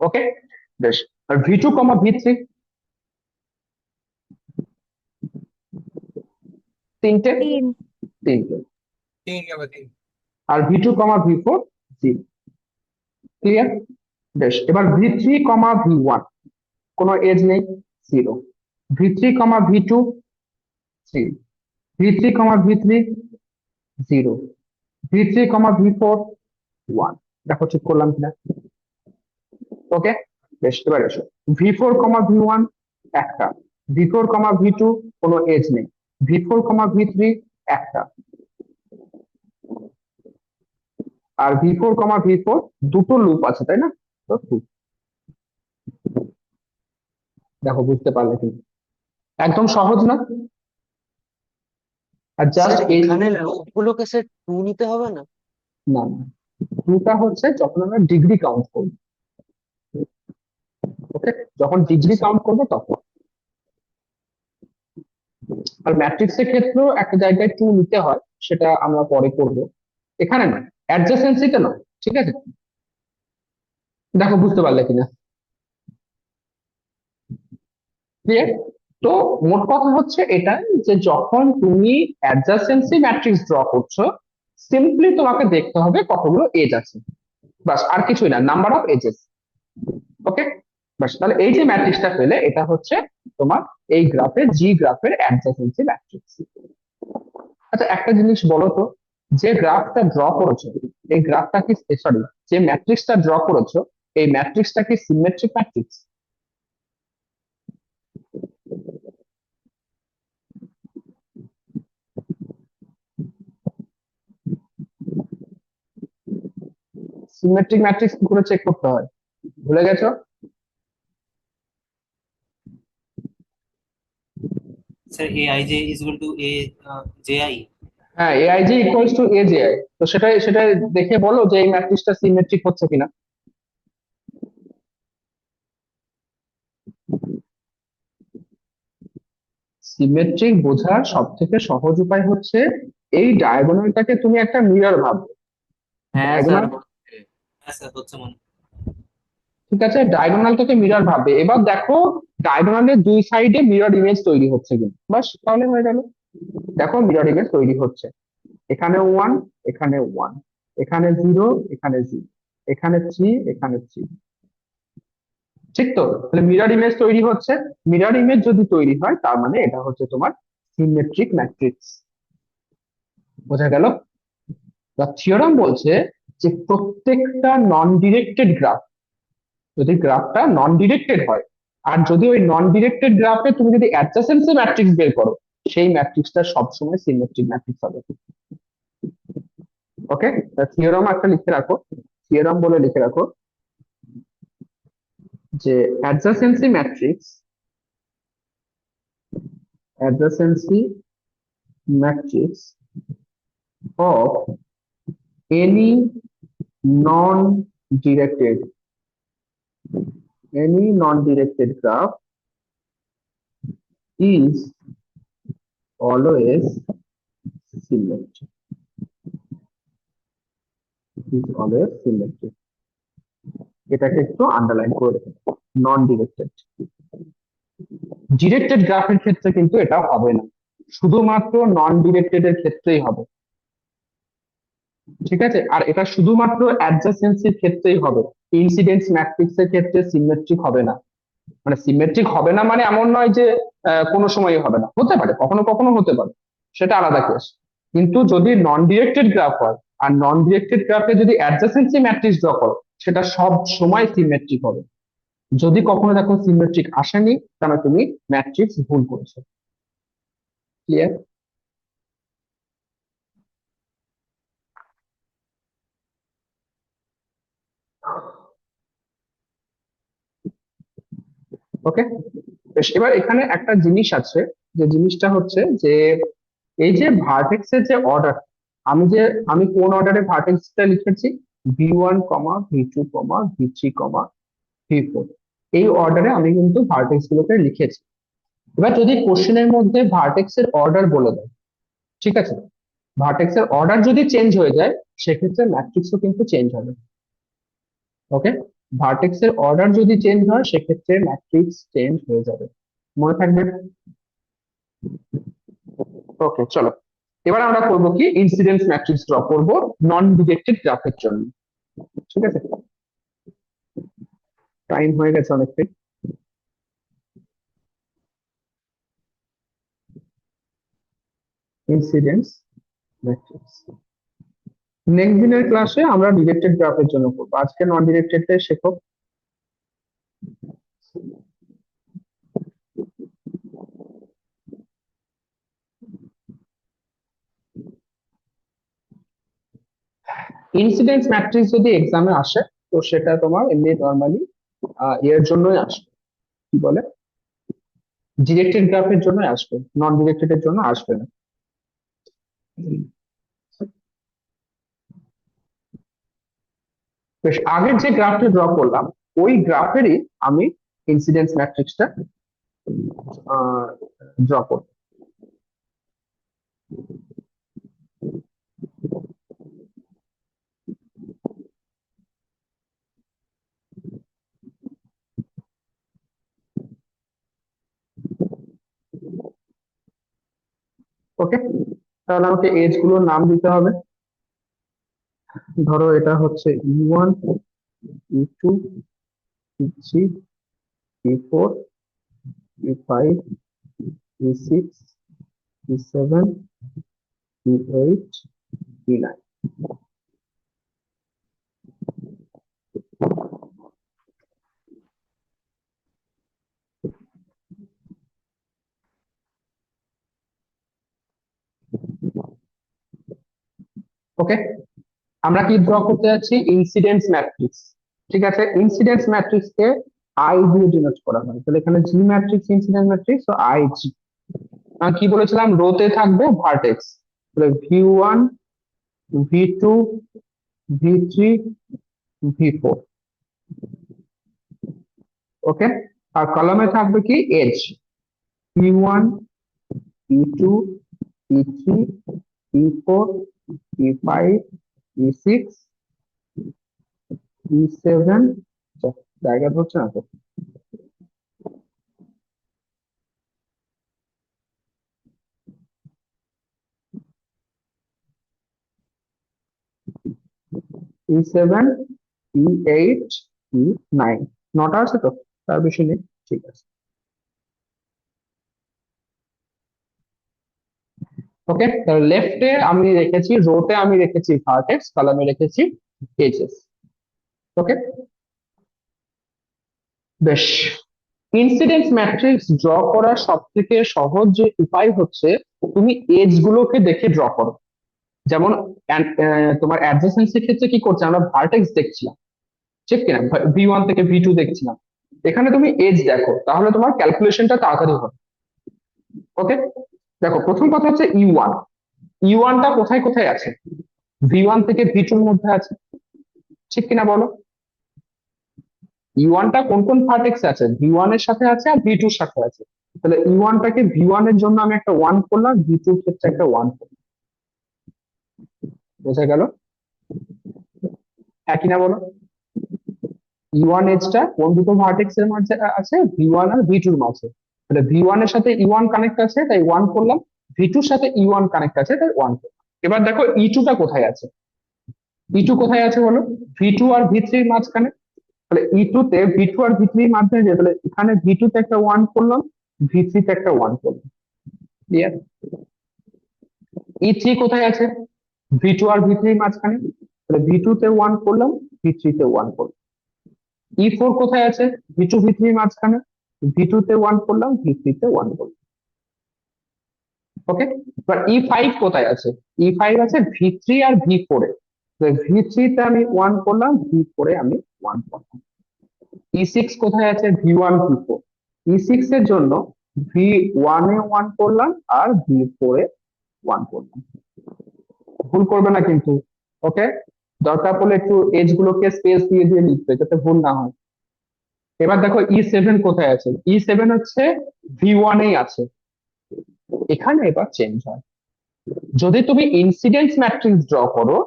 ওকে, বেশ। আর ভি2, ভি3 তিনটে, 3 তিনটে। 3/3। আর ভি2, ভি4 0। ক্লিয়ার? বেশ, এবার ভি3, ভি1 কোনো এজ নেই, 0। ভি3, ভি2 3। ভি3, ভি3 0। ভি3, ভি4 1। দেখো ঠিক করলাম কিনা? ওকে, বেশ। এবার এসো ভি4, ভি1 একটা, ভি4, ভি2 কোনো এজ নেই, ভি4, ভি3 একটা, আর ভি4, দুটো লুপ আছে, তাই না? তো two। দেখো বুঝতে পারলে কিন্তু একদম সহজ না? আর জাস্ট স্যার এই, এখানে লুপ গুলোকে স্যার 2 নিতে হবে না? না না, টুটা হচ্ছে যখন আমরা ডিগ্রি কাউন্ট করবো। ওকে, যখন আচ্ছা ডিগ্রি স্যার। কাউন্ট করবো তখন। আর ম্যাট্রিক্সের ক্ষেত্রেও একটা জায়গায় টু নিতে হয়, সেটা আমরা পরে করব, এখানে নয়, অ্যাডজাসেন্সিতে নয়। ঠিক আছে, দেখো বুঝতে পারলে কিনা? ক্লিয়ার? তো মোট কথা হচ্ছে এটা, যে যখন তুমি অ্যাডজাসেন্সি ম্যাট্রিক্স ড্র করছো, সিম্পলি তোমাকে দেখতে হবে কতগুলো এজ আছে, বাস, আর কিছুই না, নাম্বার অফ এজেস। ওকে, বাস। তাহলে এই যে ম্যাট্রিক্সটা পেলে, এটা হচ্ছে তোমার এই গ্রাফের, জি গ্রাফের অ্যাডজাসেন্সি ম্যাট্রিক্স। আচ্ছা, একটা জিনিস বলো তো, যে গ্রাফটা ড্র করেছো, এই গ্রাফটা কি, সরি, যে ম্যাট্রিক্সটা ড্র করেছো, এই ম্যাট্রিক্সটা কি সিমেট্রিক ম্যাট্রিক্স? সিমেট্রিক ম্যাট্রিক্স কি করে চেক করতে হয়, ভুলে গেছো? Sir, Aij is equal to A Ji. হ্যাঁ, এআইজি ইকুয়ালস টু এজেআই। তো সেটাই দেখে বলো যে এই ম্যাট্রিক্সটা সিমেট্রিক হচ্ছে কিনা। সিমেট্রিক বোঝার সব থেকে সহজ উপায় হচ্ছে, এই ডায়াগোনালটাকে তুমি একটা মিরর ভাবো। হ্যাঁ স্যার, ডায়াগোনাল, হ্যাঁ স্যার হচ্ছে মনে হয়। ঠিক আছে, ডায়াগোনালটাকে মিরর ভাববে। এবার দেখো ডায়াগোনালের দুই সাইডে মিরর ইমেজ তৈরি হচ্ছে কিনা, বাস, তাহলে হয়ে গেল। দেখো মিরর ইমেজ তৈরি হচ্ছে, এখানে 1, এখানে 1, এখানে 0, এখানে 0, এখানে 3, এখানে 3। ঠিক তো? তাহলে মিরর ইমেজ তৈরি হচ্ছে। মিরর ইমেজ যদি তৈরি হয়, তার মানে এটা হচ্ছে তোমার সিমেট্রিক ম্যাট্রিক্স। বোঝা গেল? বা থিওরাম বলছে যে প্রত্যেকটা নন ডিরেক্টেড গ্রাফ, যদি গ্রাফটা নন ডিরেক্টেড হয়, আর যদি ওই নন ডিরেক্টেড গ্রাফে তুমি যদি অ্যাডজাসেন্সি ম্যাট্রিক্স বের করো, সেই ম্যাট্রিক্সটা সবসময় সিমেট্রিক ম্যাট্রিক্স হবে। ওকে, থিওরাম একটা লিখে রাখো, থিওরাম বলে লিখে রাখো যে adjacency matrix of any non-directed graph is always symmetric. এটাকে একটু আন্ডারলাইন করে রেখে, নন ডিরেক্টেড। ডিরেক্টেড গ্রাফের ক্ষেত্রে কিন্তু এটা হবে না, শুধুমাত্র নন ডিরেক্টেড এর ক্ষেত্রেই হবে। ঠিক আছে, আর এটা শুধুমাত্র অ্যাডজাসেন্সির ক্ষেত্রেই হবে, ইনসিডেন্স ম্যাট্রিক্স এর ক্ষেত্রে সিমেট্রিক হবে না। মানে সিমেট্রিক হবে না মানে এমন নয় যে কোনো সময় হবে না, হতে পারে, কখনো কখনো হতে পারে, সেটা আলাদা কেস। কিন্তু যদি নন ডিরেক্টেড গ্রাফ হয়, আর নন ডিরেক্টেড গ্রাফে যদি অ্যাডজাসেন্সি ম্যাট্রিক্স ড্র করো, সেটা সব সময় সিমেট্রিক হবে। যদি কখনো দেখো সিমেট্রিক আসেনি, তাহলে তুমি ম্যাট্রিক্স ভুল করেছো। ক্লিয়ার? ওকে, বেশ। এবার এখানে একটা জিনিস আছে, যে জিনিসটা হচ্ছে যে এই যে ভার্টেক্স এর যে অর্ডার, আমি কোন অর্ডারে ভার্টেক্সটা লিখেছি, ভি1, ভি2, ভি3, ভি4, এই অর্ডারে আমি কিন্তু ভার্টেক্স গুলোকে লিখেছি। এবার যদি কোশ্চেনের মধ্যে ভার্টেক্স এর অর্ডার বলে দেয়, ঠিক আছে, ভার্টেক্সের অর্ডার যদি চেঞ্জ হয়ে যায় সেক্ষেত্রে ম্যাট্রিক্সও কিন্তু চেঞ্জ হবে। ওকে, ভার্টেক্সের অর্ডার যদি চেঞ্জ হয় সেক্ষেত্রে ম্যাট্রিক্স চেঞ্জ হয়ে যাবে, মনে থাকবে। ওকে, চলো এবার আমরা করবো কি, ইনসিডেন্স ম্যাট্রিক্স ড্র করব নন ডিরেক্টেড গ্রাফের জন্য। ঠিক আছে, টাইম হয়ে গেছে অনেকটাই। ইনসিডেন্স ম্যাট্রিক্স নেক্সট দিনের ক্লাসে আমরা ডিরেক্টেড গ্রাফের জন্য করবো, আজকে নন ডিরেক্টেডটাই শেখো। ইনসিডেন্স ম্যাট্রিক্স যদি এক্সামে আসে তো সেটা তোমার এমনি নর্মালি এর জন্যই আসবে, কি বলে, ডিরেক্টেড গ্রাফের জন্য আসবে, নন ডিরেক্টেড এর জন্য আসবে না। বেশ, আগের যে গ্রাফটা ড্র করলাম ওই গ্রাফেরই আমি ইনসিডেন্স ম্যাট্রিক্সটা ড্র করব। ওকে, তাহলে আমাকে এজ গুলোর নাম দিতে হবে। ধরো এটা হচ্ছে E1, E2, E3, E4, E5, E6, E7, E8, E9। ওকে, আমরা কি ড্র করতে যাচ্ছি, ইনসিডেন্স ম্যাট্রিক্স। ঠিক আছে, ইনসিডেন্স ম্যাট্রিক্স কে আই দিয়ে ডিনোট করা হয়, তাহলে এখানে জি ম্যাট্রিক্স, ইনসিডেন্স ম্যাট্রিক্স, তো আই জি। কি বলেছিলাম, রোতে থাকবে ভার্টেক্স, তাহলে V1, V2, V3, V4। ওকে, আর কলামে থাকবে কি age, E1, E2, E3, E4, E5, E6, E7, জায়গা ধরছে না তো, E7, E8, E9। নটা আছে তো, তার বেশি নেই, ঠিক আছে। ওকে, লেফটে আমি রেখেছি, রোতে আমি রেখেছি ভার্টেক্স, কলামে রেখেছি এজেস। ওকে, বেশ, ইনসিডেন্স ম্যাট্রিক্স ড্র করার সব থেকে সহজ যে উপায় হচ্ছে তুমি এজ গুলোকে দেখে ড্র করো। যেমন তোমার অ্যাডজেসেন্সির ক্ষেত্রে কি করছে, আমরা ভার্টেক্স দেখছিলাম, ঠিক কিনা, V1 থেকে V2 দেখছিলাম, এখানে তুমি এজ দেখো, তাহলে তোমার ক্যালকুলেশনটা তাড়াতাড়ি হবে। ওকে, দেখো প্রথম কথা হচ্ছে E1, E1টা কোথায় কোথায় আছে, V1 থেকে V2 এর মধ্যে আছে, ঠিক কিনা বলো। E1টা কোন কোন ভার্টেক্স আছে, V1 এর সাথে আছে আর V2 এর সাথে আছে, তাহলে E1টাকে V1 এর জন্য আমি একটা 1 করলাম, V2 এর ক্ষেত্রে একটা 1 করলাম, বোঝা গেল, একই না বলো। E1 এজটা কোন দুটো ভার্টেক্স এর মাঝে আছে, V1 আর V2 এর মাঝে, তাহলে V1 এর সাথে E1 কানেক্ট আছে তাই 1 করলাম, V2 এর সাথে E1 কানেক্ট আছে তাই 1 করলাম। এবার দেখো E2টা কোথায় আছে, E2 কোথায় আছে বলো, V2 আর V3 এর মাঝখানে, তাহলে E2 তে V2 আর V3 এর মাঝখানে যে, তাহলে এখানে V2 তে একটা 1 করলাম, V3 তে একটা 1 করলাম, ক্লিয়ার। E3 কোথায় আছে, V2 আর V3 এর মাঝখানে, তাহলে V2 তে 1 করলাম, V3 তে 1 করলাম। E4 কোথায় আছে, V2 V3 এর মাঝখানে, V2 তে 1 করলাম, V3 তে 1 করলাম। ওকে, এবার E5 কোথায় আছে, E5 আছে V3 আর V4 এ, V3 তে আমি 1 করলাম, V4 এ আমি 1 করলাম। E6 কোথায় আছে, V1 V4, E6 এর জন্য V1 এ 1 করলাম আর V4 এ 1 করলাম, ভুল করবে না কিন্তু। ওকে, দরকার পড়লে একটু এজ গুলোকে স্পেস দিয়ে দিয়ে লিখবে যাতে ভুল না হয়। এবার দেখো E7 কোথায় আছে, E7 হচ্ছে V1 এই আছে, এখানে এবার চেঞ্জ হয়, যদি তুমি ইনসিডেন্স ম্যাট্রিক্স ড্র করো,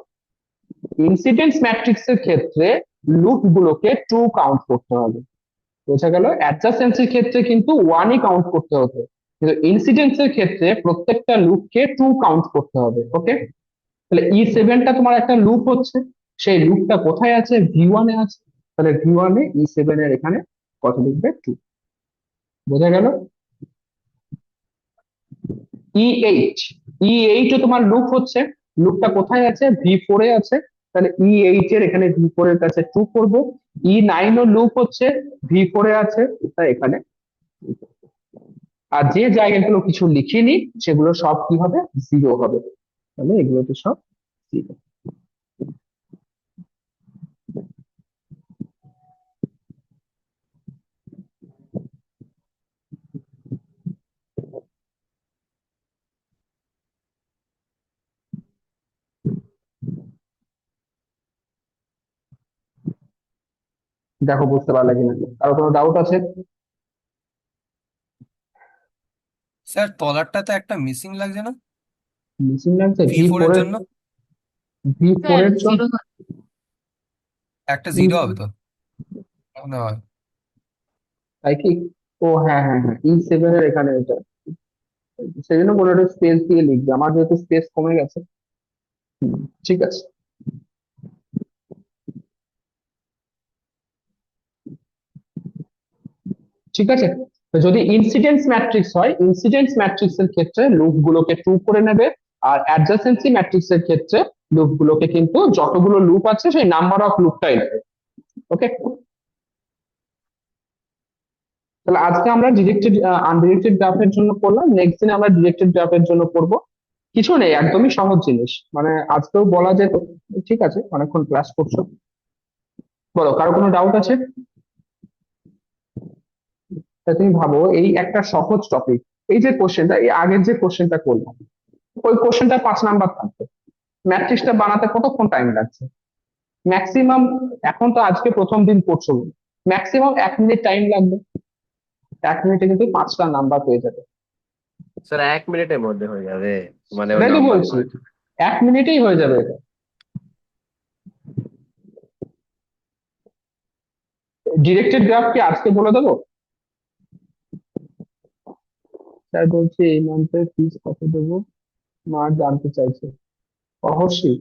ইনসিডেন্স ম্যাট্রিক্স এর ক্ষেত্রে লুপ গুলোকে 2 কাউন্ট করতে হবে। বোঝা গেল? অ্যাডজাসেন্সির ক্ষেত্রে কিন্তু 1ই কাউন্ট করতে হতো, কিন্তু ইনসিডেন্স এর ক্ষেত্রে প্রত্যেকটা লুপকে 2 কাউন্ট করতে হবে। ওকে, তাহলে E7টা তোমার একটা লুপ হচ্ছে, সেই লুপটা কোথায় আছে? V1 এ আছে। তাহলে V1 এ E7 এর এখানে কত লিখবে? 2। বোঝা গেল? E8, E8 ও তোমার লুপ হচ্ছে, লুপটা কোথায় আছে? V4 এ আছে। তাহলে E8 এর এখানে V4 এর কাছে 2 করব। E9 ও লুপ হচ্ছে, V4 এ আছে, তাই এখানে। আর যে জায়গাগুলো কিছু লিখিনি সেগুলো সব কি হবে? 0 হবে। তাহলে এগুলোতে সব 0। দেখো বুঝতে পারলে কিনা, কারো কোনো ডাউট আছে? স্যার তলারটা তো একটা মিসিং লাগছে না মিসিং লাগছে V4 এর জন্য? V4 স্যার এর জন্য? 0 একটা জিরো হবে তো মনে হয়। তাই কি? ও হ্যাঁ হ্যাঁ হ্যাঁ, E7 এর এখানে এটা, সেই জন্য কোনো একটা স্পেস দিয়ে লিখবে, আমার যেহেতু স্পেস কমে গেছে। ঠিক আছে, ঠিক আছে। তো যদি ইনসিডেন্স ম্যাট্রিক্স হয়, ইনসিডেন্স ম্যাট্রিক্স এর ক্ষেত্রে লুপ গুলোকে 2 করে নেবে, আর অ্যাডজাসেন্সি ম্যাট্রিক্স এর ক্ষেত্রে লুপ গুলোকে কিন্তু যতগুলো লুপ আছে সেই নাম্বার অফ লুপটাই নেবে। ওকে, তাহলে আজকে আমরা ডিরেক্টেড আনডিরেক্টেড গ্রাফের জন্য করলাম, নেক্সট দিন আমরা ডিরেক্টেড গ্রাফের জন্য করব। কিছু নেই, একদমই সহজ জিনিস, মানে আজকেও বলা যেত। ঠিক আছে, অনেকক্ষণ ক্লাস করছো, বলো কারো কোনো ডাউট আছে? তা তুমি ভাবো এই একটা সহজ টপিক, এই যে কোশ্চেনটা, এই আগের যে কোশ্চেনটা করলাম, ওই কোশ্চেনটা 5 নাম্বার থাকতো, ম্যাট্রিক্সটা বানাতে কতক্ষণ টাইম লাগছে? ম্যাক্সিমাম, এখন তো আজকে প্রথম দিন পড়ছো, ম্যাক্সিমাম 1 মিনিট টাইম লাগবে, 1 মিনিটে কিন্তু 5টা নাম্বার পেয়ে যাবে। স্যার 1 মিনিটের মধ্যে হয়ে যাবে, মানে ওই সেটাই তো নাম্বার বলছি, করে? 1 মিনিটেই হয়ে যাবে এটা। ডিরেক্টেড গ্রাফ কি আজকে বলে দেবো? স্যার বলছে এই মান্থের ফিস কত দেবো, মা জানতে চাইছে। অবশ্যই,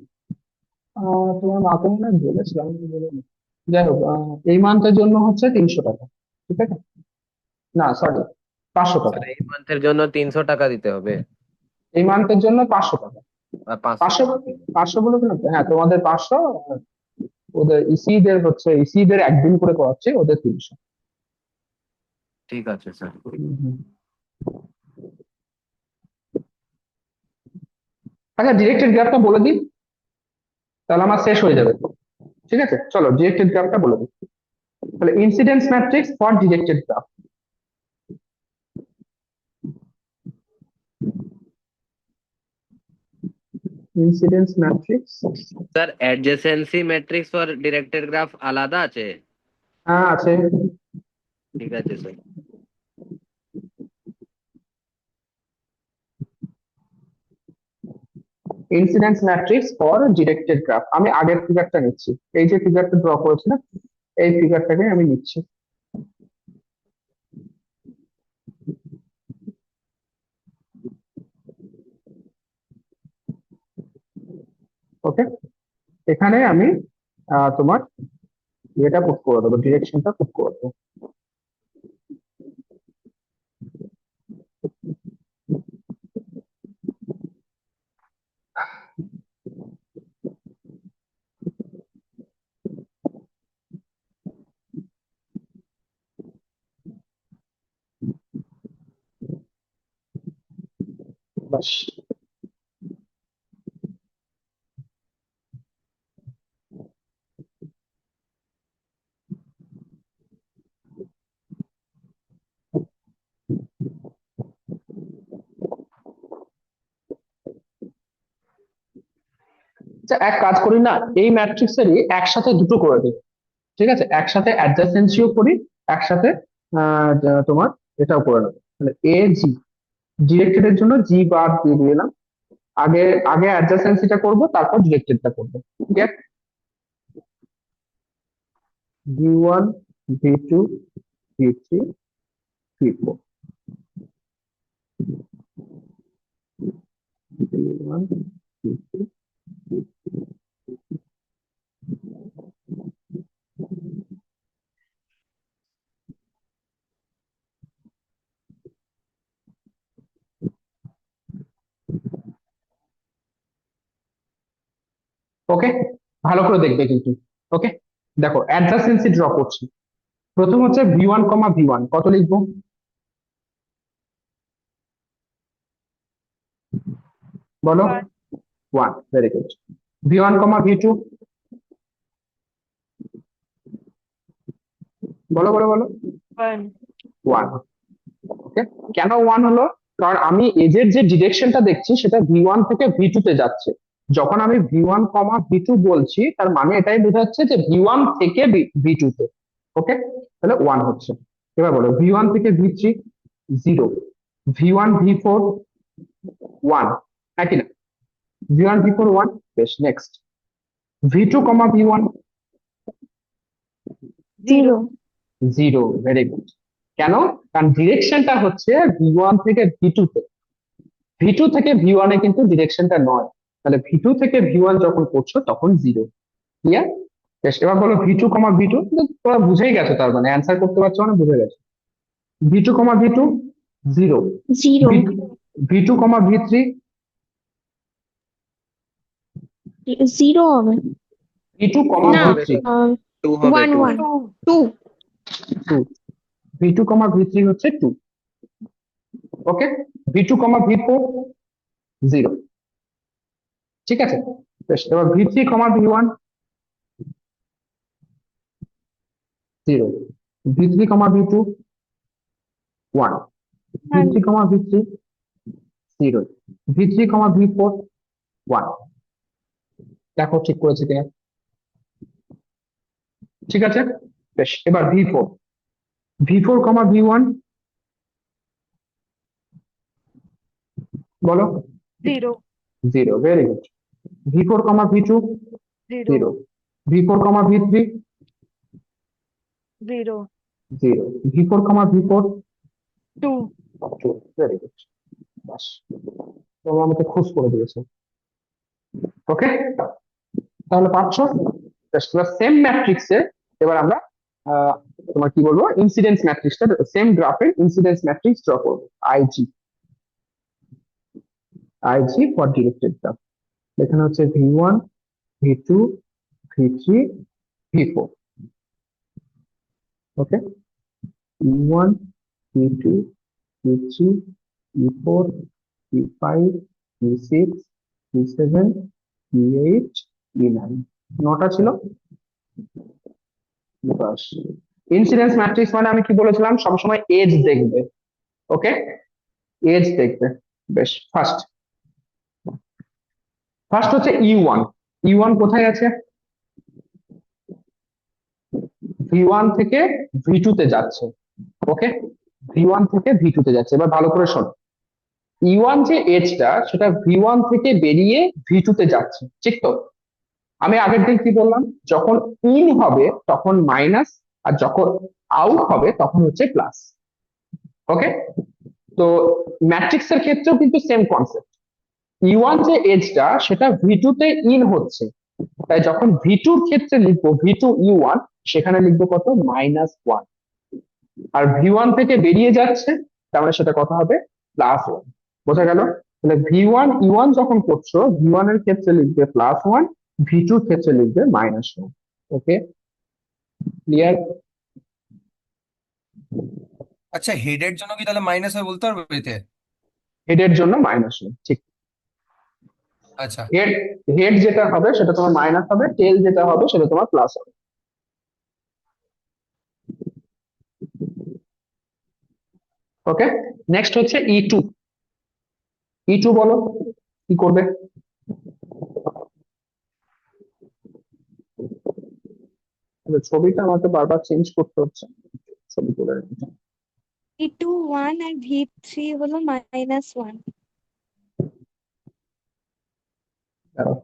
তোমার মাকে মনে হয় বলেছিলাম, আমি বলিনি। যাই হোক, এই মান্থের জন্য হচ্ছে 300 টাকা। ঠিক আছে, না সরি, 500 টাকা। স্যার এই মান্থের জন্য 300 টাকা দিতে হবে? এই মান্থের জন্য 500 টাকা। আর 500 500, টাকা? 500 বলে কেন? হ্যাঁ, তোমাদের 500, ওদের ইসিদের হচ্ছে, ইসিদের একদিন করে করাচ্ছে, ওদের 300। ঠিক আছে স্যার। আচ্ছা, ডিরেক্টেড গ্রাফটা বলে দিই, তাহলে আমার শেষ হয়ে যাবে। ঠিক আছে, চলো ডিরেক্টেড গ্রাফটা বলে দিই। তাহলে incidence matrix for directed graph. Incidence matrix, sir adjacency matrix for directed graph আলাদা আছে? হ্যাঁ আছে। ঠিক আছে sir. Incidence matrix for directed graph, আমি আগের ফিগারটা নিচ্ছি, এই যে ফিগারটা ড্র করেছি না, এই ফিগারটাকে আমি নিচ্ছি। ওকে, এখানে আমি তোমার এটা পুট করে দেবো, ডিরেকশনটা পুট করে দেবো। বাস, আচ্ছা, এক কাজ করি না, এই ম্যাট্রিক্সেরই একসাথে দুটো করে দিই। ঠিক আছে, একসাথে অ্যাডজাসেন্সিও করি, একসাথে তোমার এটাও করে নেবো। মানে এ জি, ডিরেক্টেড এর জন্য জি বার দিয়ে দিলাম, আগে আগে অ্যাডজাসেন্সিটা করব, তারপর ডিরেক্টেডটা করবো। Gate V1 V2 V3 V4 V1 V2 ওকে, ভালো করে দেখবে কিন্তু। ওকে, দেখো অ্যাডজাসেন্সি ড্র করছি। প্রথম হচ্ছে V1 V1, কত লিখবো? বলো। 1, ভেরি গুড। V1 V2, বলো বলো বলো। 1 1, ওকে। কেন 1 হলো? কারণ আমি এজের যে ডিরেকশনটা দেখছি সেটা V1 থেকে V2 তে যাচ্ছে। যখন আমি V1 V2 বলছি, তার মানে এটাই বোঝাচ্ছে যে V1 থেকে V2 তে। ওকে, তাহলে 1 হচ্ছে। এবার বলো V1 থেকে V3 0, V1 V4 1, একই না? V1 V4 1, বেশ। Next V2 V1 0 0, very good. কেন? কারণ ডিরেকশনটা হচ্ছে V1 থেকে V2 তে, V2 থেকে V1 এ কিন্তু ডিরেকশনটা নয়। তাহলে V2 থেকে V1 যখন করছো তখন 0। ক্লিয়ার? বেশ, এবার বলো V2 V2, তোমরা বুঝেই গেছো, তার মানে অ্যান্সার করতে পারছো মানে বুঝে গেছো। V2 V2 0, 0 V2 V3 0 হবে V2 না V3 2 হবে 1 2 1 2 2, V2 V3 হচ্ছে 2। ওকে, V2 V4 0, ঠিক আছে। বেশ, এবার V3 V1 0, V3 V2 1, V3 V3 0, V3 V4 1। দেখো ঠিক করেছে কিনা। ঠিক আছে, বেশ। এবার V4 V1 বলো। 0 0, very good. V4 V2 0 0, V4 V3 0 0, V4 V4 2 2, very good. বাস, তোমরা আমাকে খুশ করে দিয়েছো। ওকে, তাহলে পাচ্ছো। সেম ম্যাট্রিক্সে এবার আমরা তোমার কি বলবো, ইনসিডেন্স ম্যাট্রিক্সটা, সেম গ্রাফের ইনসিডেন্স ম্যাট্রিক্স ড্র করবো। IG for directed graph. এখানে হচ্ছে V1 V2 V3 V4। ওকে, V1 V2 V3 V4 V5 V6 V7 V8 V9, 9টা ছিল। বাস, ইনসিডেন্স ম্যাট্রিক্স মানে আমি কি বলেছিলাম, সবসময় এজ দেখবে। ওকে, এজ দেখবে। বেশ, ফার্স্ট হচ্ছে E1। E1 কোথায় আছে? V1 থেকে V2 তে যাচ্ছে। ওকে, V1 থেকে V2 তে যাচ্ছে। এবার ভালো করে শোনো, E1 যে এজটা সেটা V1 থেকে বেরিয়ে V2 তে যাচ্ছে, ঠিক তো? আমি আগের দিন কি বললাম, যখন ইন হবে তখন মাইনাস, আর যখন আউট হবে তখন হচ্ছে প্লাস। ওকে, তো ম্যাট্রিক্স এর ক্ষেত্রেও কিন্তু সেম কনসেপ্ট। E1 যে এজটা সেটা V2 তে ইন হচ্ছে, তাই যখন V2 র ক্ষেত্রে লিখবো V2 E1, সেখানে লিখবো কত? -1। আর V1 থেকে বেরিয়ে যাচ্ছে, তার মানে সেটা কত হবে? +1। বোঝা গেল? তাহলে V1 E1 যখন করছো, V1 এর ক্ষেত্রে লিখবে +1, V2 এর ক্ষেত্রে লিখবে -1। ওকে, ক্লিয়ার? আচ্ছা, হেডের জন্য কি তাহলে মাইনাস হয় বলতে পারবো এতে? হেডের জন্য -1, ঠিক। আচ্ছা, হেড হেড যেটা হবে সেটা তোমার মাইনাস হবে, টেল যেটা হবে সেটা তোমার প্লাস হবে। ওকে, নেক্সট হচ্ছে E2। E2 বলো কি করবে? ছবিটা আমাকে বারবার চেঞ্জ করতে হচ্ছে, ছবি তুলে নিতে। V2 1 আর V3 হলো -1। দাঁড়াও।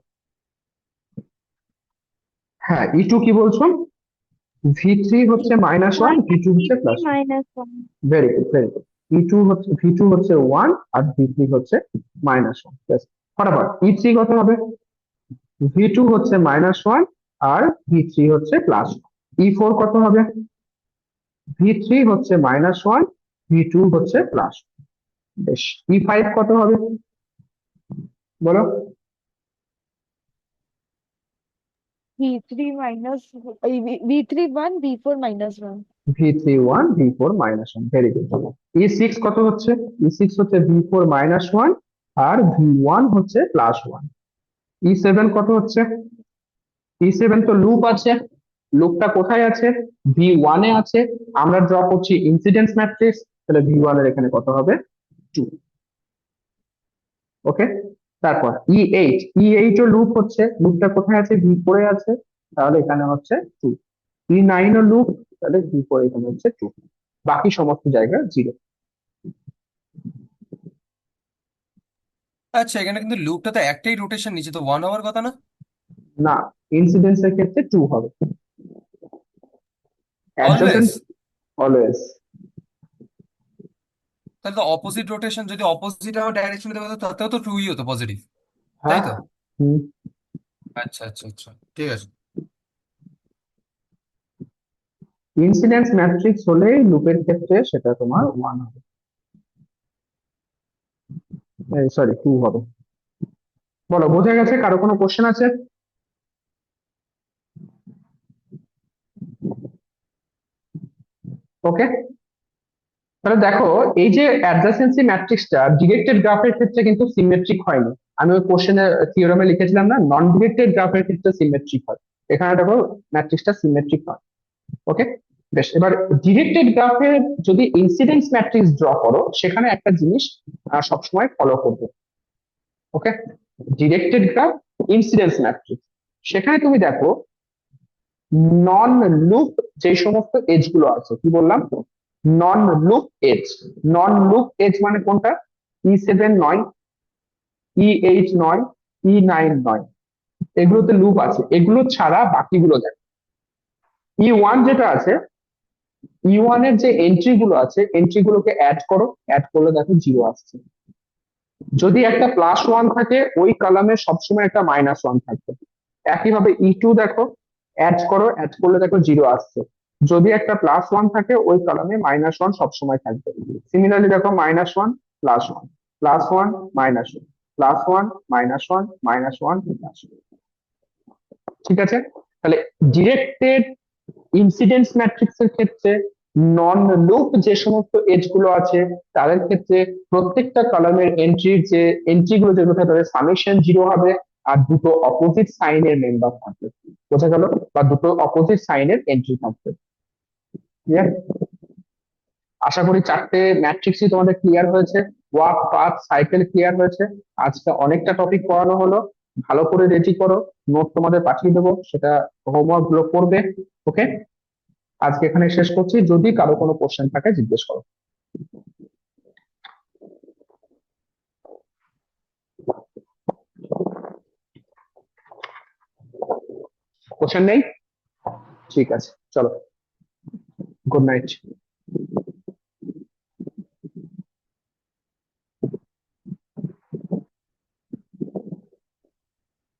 হ্যাঁ E2 কি বলছো? V3 হচ্ছে -1, V2 হচ্ছে +1। -1 very good, very good. V2 হচ্ছে 1 আর V3 হচ্ছে -1। Yes, ফটাফট E3 কত হবে? V2 হচ্ছে -1 আর V3 হচ্ছে +1। E4 কত হবে? V3 হচ্ছে -1, V2 হচ্ছে +1। বেশ। E5 কত হবে বলো? V3 minus V3 1 V4 -1 V3 1, V4 -1। Very good. E6 কত হচ্ছে? E6 হচ্ছে V4 -1 আর V1 হচ্ছে +1। E7 কত হচ্ছে? E7 তো লুপ আছে। লুপটা কোথায় আছে? V1 এ আছে। আমরা ড্র করছি ইনসিডেন্স ম্যাট্রিক্স, তাহলে V1 এর এখানে কত হবে? 2। ওকে। তারপর E8 ও লুপ হচ্ছে। লুপটা কোথায় আছে? V4 এ আছে, তাহলে এখানে হচ্ছে 2। E9 ও লুপ, তাহলে V4 এখানে হচ্ছে 2। বাকি সমস্ত জায়গা 0। আচ্ছা, এখানে কিন্তু লুপটা তো একটাই রোটেশন নিচে, তো 1 হওয়ার কথা না? না, ইনসিডেন্সের ক্ষেত্রে 2 হবে। অলওয়েজ? Adjacent always. তাহলে তো অপোজিট রোটেশন, যদি অপোজিট আমার ডাইরেকশন হতে হতো তাতেও তো ট্রুই হতো, পজিটিভ, তাই হ্যাঁ। তো? হুম। আচ্ছা আচ্ছা আচ্ছা, ঠিক আছে। ইনসিডেন্স ম্যাট্রিক্স হলেই লুপের ক্ষেত্রে সেটা তোমার 1 হবে, সরি 2 হবে। বলো, বোঝা গেছে? কারো কোনো কোশ্চেন আছে? ওকে। তাহলে দেখো, এই যে অ্যাডজাসেন্সি ম্যাট্রিক্সটা ডিরেক্টেড গ্রাফের ক্ষেত্রে কিন্তু সিমেট্রিক হয়নি। আমি ওই কোশ্চেনের থিওরামে লিখেছিলাম না, নন ডিরেক্টেড গ্রাফের ক্ষেত্রে সিমেট্রিক হয়। এখানে দেখো ম্যাট্রিক্সটা সিমেট্রিক হয়। ওকে। বেশ, এবার ডিরেক্টেড গ্রাফে যদি ইনসিডেন্স ম্যাট্রিক্স ড্র করো, সেখানে একটা জিনিস সবসময় ফলো করবে। ওকে। ডিরেক্টেড গ্রাফ, ইনসিডেন্স ম্যাট্রিক্স, সেখানে তুমি দেখো নন লুপ যে সমস্ত এজ গুলো আছে, কি বললাম? নন লুপ এজ। নন লুপ এজ মানে কোনটা? E7 নয়, E8 নয়, E9 নয়, এগুলোতে লুপ আছে। এগুলো ছাড়া বাকিগুলো দেখো। E1 যেটা আছে, E1 এর যে এন্ট্রি গুলো আছে, এন্ট্রি গুলোকে অ্যাড করো, অ্যাড করলে দেখো 0 আসছে। যদি একটা +1 থাকে, ওই কলামে সবসময় একটা -1 থাকবে। একইভাবে E2 দেখো, অ্যাড করো, অ্যাড করলে দেখো 0 আসছে। যদি একটা +1 থাকে, ওই কলামে -1 সবসময় থাকবে। সিমিলারলি দেখো -1 +1 +1 -1 +1 -1 -1 +1। ঠিক আছে। তাহলে ডিরেক্টেড ইনসিডেন্স ম্যাট্রিক্স এর ক্ষেত্রে নন লুপ যে সমস্ত এজ গুলো আছে, তাদের ক্ষেত্রে প্রত্যেকটা কলামের এন্ট্রি গুলো যেগুলো থাকে, তাদের সামেশন 0 হবে। আর দুটো অপোজিট সাইনের মেম্বার থাকবে। বোঝা গেল? বা দুটো অপোজিট সাইনের এন্ট্রি থাকবে। ক্লিয়ার? আশা করি চারটে ম্যাট্রিক্সই তোমাদের ক্লিয়ার হয়েছে। ওয়াক, পাথ, সাইকেল ক্লিয়ার হয়েছে। আজকে অনেকটা টপিক পড়ানো হলো। ভালো করে রেডি করো, নোট তোমাদের পাঠিয়ে দেবো, সেটা হোমওয়ার্ক গুলো করবে। ওকে। আজকে এখানে শেষ করছি। যদি কারো কোনো কোশ্চেন থাকে জিজ্ঞেস করো। কোশ্চেন নেই? ঠিক আছে, চলো, গুড নাইট।